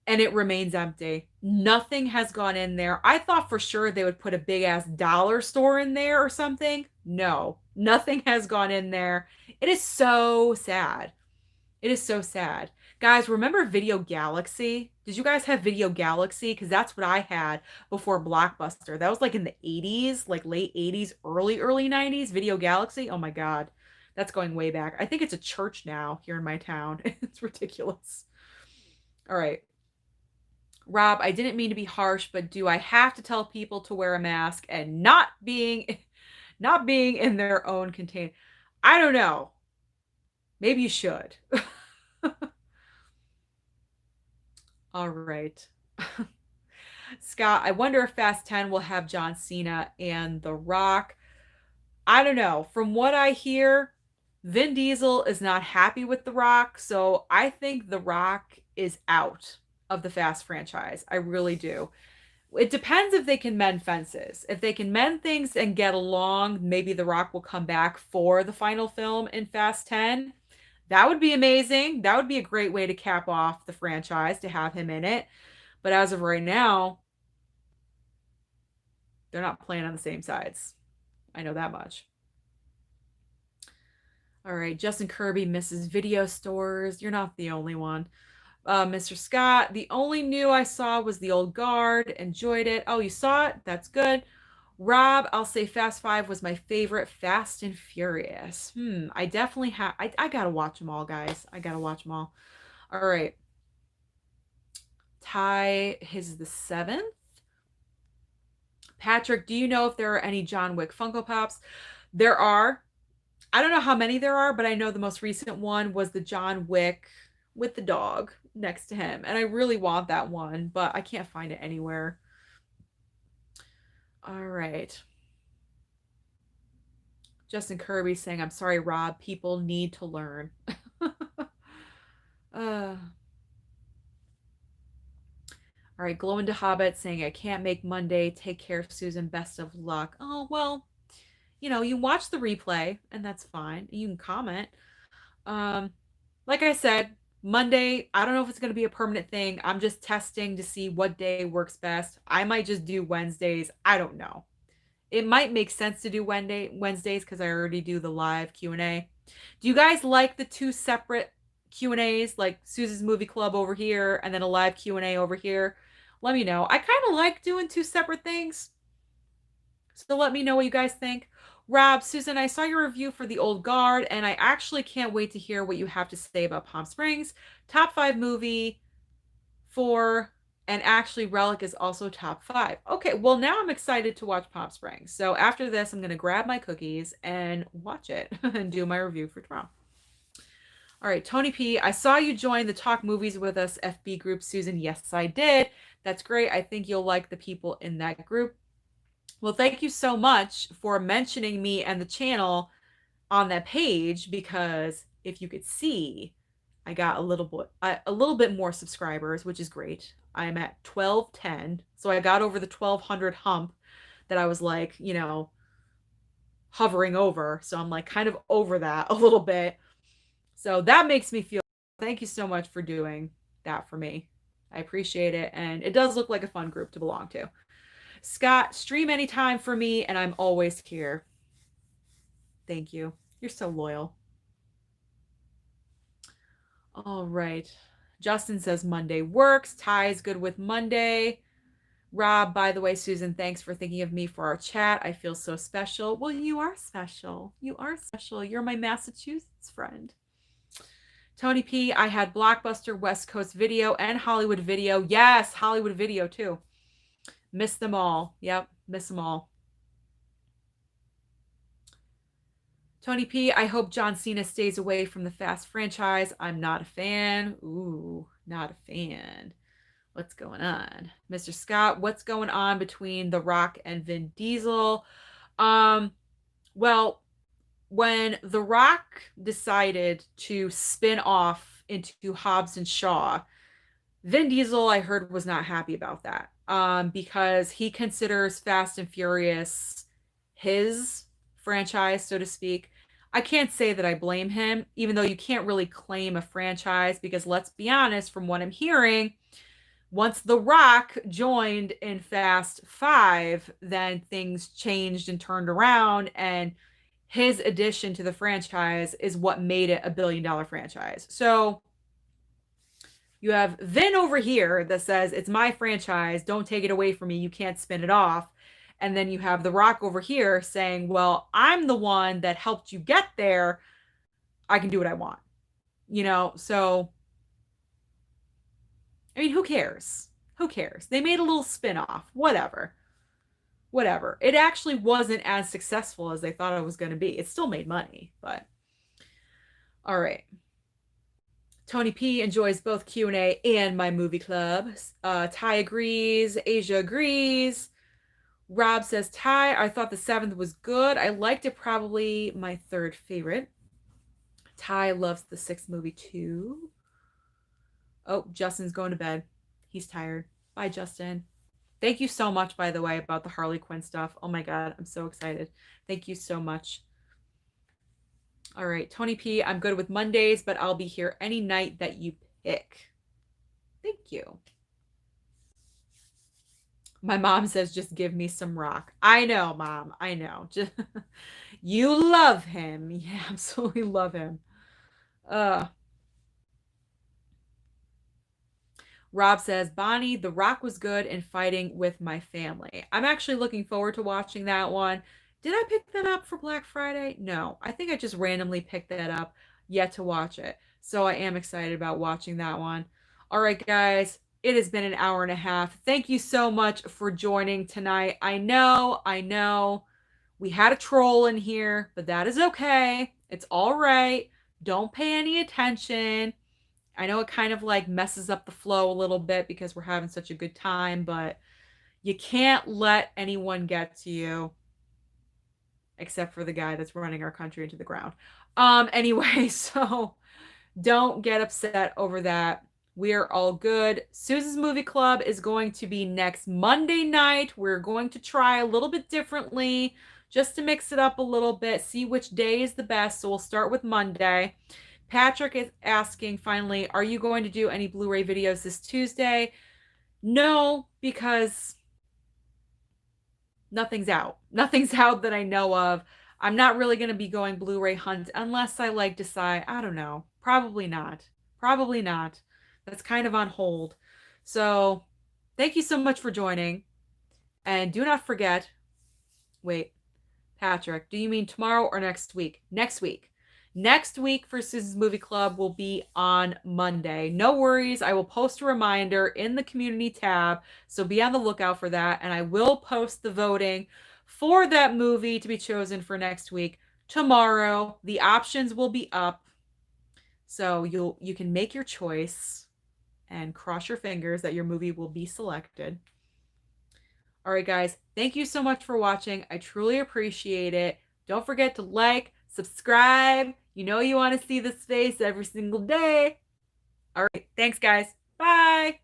and it remains empty. Nothing has gone in there. I thought for sure they would put a big ass dollar store in there or something. No, nothing has gone in there. It is so sad. It is so sad. Guys, remember Video Galaxy? Did you guys have Video Galaxy? Because that's what I had before Blockbuster. That was like in the 80s, like late 80s, early 90s. Video Galaxy. Oh my God. That's going way back. I think it's a church now here in my town. It's ridiculous. All right. Rob, I didn't mean to be harsh, but do I have to tell people to wear a mask and not being in their own container? I don't know. Maybe you should. All right. Scott, I wonder if Fast 10 will have John Cena and The Rock. I don't know. From what I hear, Vin Diesel is not happy with The Rock, so I think The Rock is out of the Fast franchise. I really do. It depends if they can mend fences. If they can mend things and get along, maybe The Rock will come back for the final film in Fast 10. That would be amazing. That would be a great way to cap off the franchise to have him in it. But as of right now, they're not playing on the same sides. I know that much. All right, Justin Kirby misses video stores. You're not the only one. Mr. Scott, the only new I saw was The Old Guard. Enjoyed it. Oh, you saw it? That's good. Rob, I'll say Fast 5 was my favorite. Fast and Furious. I definitely have. I gotta watch them all, guys. I gotta watch them all. All right. Ty, his the 7th. Patrick, do you know if there are any John Wick Funko Pops? There are. I don't know how many there are, but I know the most recent one was the John Wick with the dog next to him. And I really want that one, but I can't find it anywhere. All right. Justin Kirby saying, I'm sorry, Rob. People need to learn. All right. Glow into Hobbit saying, I can't make Monday. Take care, Susan. Best of luck. Oh, well, you watch the replay and that's fine. You can comment. Like I said, Monday, I don't know if it's going to be a permanent thing. I'm just testing to see what day works best. I might just do Wednesdays. I don't know. It might make sense to do Wednesdays because I already do the live Q&A. Do you guys like the 2 separate Q&As, like Susan's Movie Club over here and then a live Q&A over here? Let me know. I kind of like doing 2 separate things. So let me know what you guys think. Rob, Susan, I saw your review for The Old Guard, and I actually can't wait to hear what you have to say about Palm Springs. Top five movie for, and actually Relic is also top five. Okay, well, now I'm excited to watch Palm Springs. So after this, I'm going to grab my cookies and watch it and do my review for tomorrow. All right, Tony P, I saw you join the Talk Movies with Us FB group, Susan. Yes, I did. That's great. I think you'll like the people in that group. Well, thank you so much for mentioning me and the channel on that page, because if you could see, I got a little bit more subscribers, which is great. I'm at 1210. So I got over the 1200 hump that I was like, hovering over. So I'm like kind of over that a little bit. So that makes me feel, thank you so much for doing that for me. I appreciate it. And it does look like a fun group to belong to. Scott, stream anytime for me, and I'm always here. Thank you. You're so loyal. All right. Justin says Monday works. Ty is good with Monday. Rob, by the way, Susan, thanks for thinking of me for our chat. I feel so special. Well, you are special. You are special. You're my Massachusetts friend. Tony P, I had Blockbuster, West Coast Video, and Hollywood Video. Yes, Hollywood Video too. Miss them all. Yep, miss them all. Tony P, I hope John Cena stays away from the Fast franchise. I'm not a fan. Ooh, not a fan. What's going on? Mr. Scott, what's going on between The Rock and Vin Diesel? Well, when The Rock decided to spin off into Hobbs and Shaw, Vin Diesel, I heard, was not happy about that, because he considers Fast and Furious his franchise, so to speak. I can't say that I blame him, even though you can't really claim a franchise, because let's be honest, from what I'm hearing, once The Rock joined in Fast 5, then things changed and turned around, and his addition to the franchise is what made it $1 billion franchise. So you have Vin over here that says, it's my franchise, don't take it away from me, you can't spin it off. And then you have The Rock over here saying, well, I'm the one that helped you get there, I can do what I want. So I mean, who cares? Who cares? They made a little spin-off. Whatever. Whatever. It actually wasn't as successful as they thought it was going to be. It still made money, but all right. Tony P enjoys both Q&A and my movie club. Ty agrees. Asia agrees. Rob says, Ty, I thought the 7th was good. I liked it, probably my third favorite. Ty loves the 6th movie too. Oh, Justin's going to bed. He's tired. Bye, Justin. Thank you so much, by the way, about the Harley Quinn stuff. Oh my God, I'm so excited. Thank you so much. All right, Tony P, I'm good with Mondays, but I'll be here any night that you pick. Thank you. My mom says, just give me some Rock. I know, Mom. I know. Just, you love him. You absolutely love him. Rob says, Bonnie, The Rock was good in Fighting with My Family. I'm actually looking forward to watching that one. Did I pick that up for Black Friday? No, I think I just randomly picked that up, yet to watch it. So I am excited about watching that one. All right, guys, it has been an hour and a half. Thank you so much for joining tonight. I know, we had a troll in here, but that is okay. It's all right. Don't pay any attention. I know it kind of like messes up the flow a little bit because we're having such a good time, but you can't let anyone get to you, except for the guy that's running our country into the ground. Anyway, so don't get upset over that. We're all good. Susan's Movie Club is going to be next Monday night. We're going to try a little bit differently just to mix it up a little bit, see which day is the best. So we'll start with Monday. Patrick is asking, finally, are you going to do any Blu-ray videos this Tuesday? No, because nothing's out. Nothing's out that I know of. I'm not really going to be going Blu-ray hunt unless I decide, I don't know. Probably not. Probably not. That's kind of on hold. So thank you so much for joining. And do not forget, Wait, Patrick, do you mean tomorrow or next week? Next week. Next week for Susan's Movie Club will be on Monday. No worries. I will post a reminder in the community tab. So be on the lookout for that. And I will post the voting for that movie to be chosen for next week tomorrow. The options will be up. So you can make your choice and cross your fingers that your movie will be selected. All right, guys, thank you so much for watching. I truly appreciate it. Don't forget to like, subscribe. You know you want to see this face every single day. All right, thanks, guys. Bye.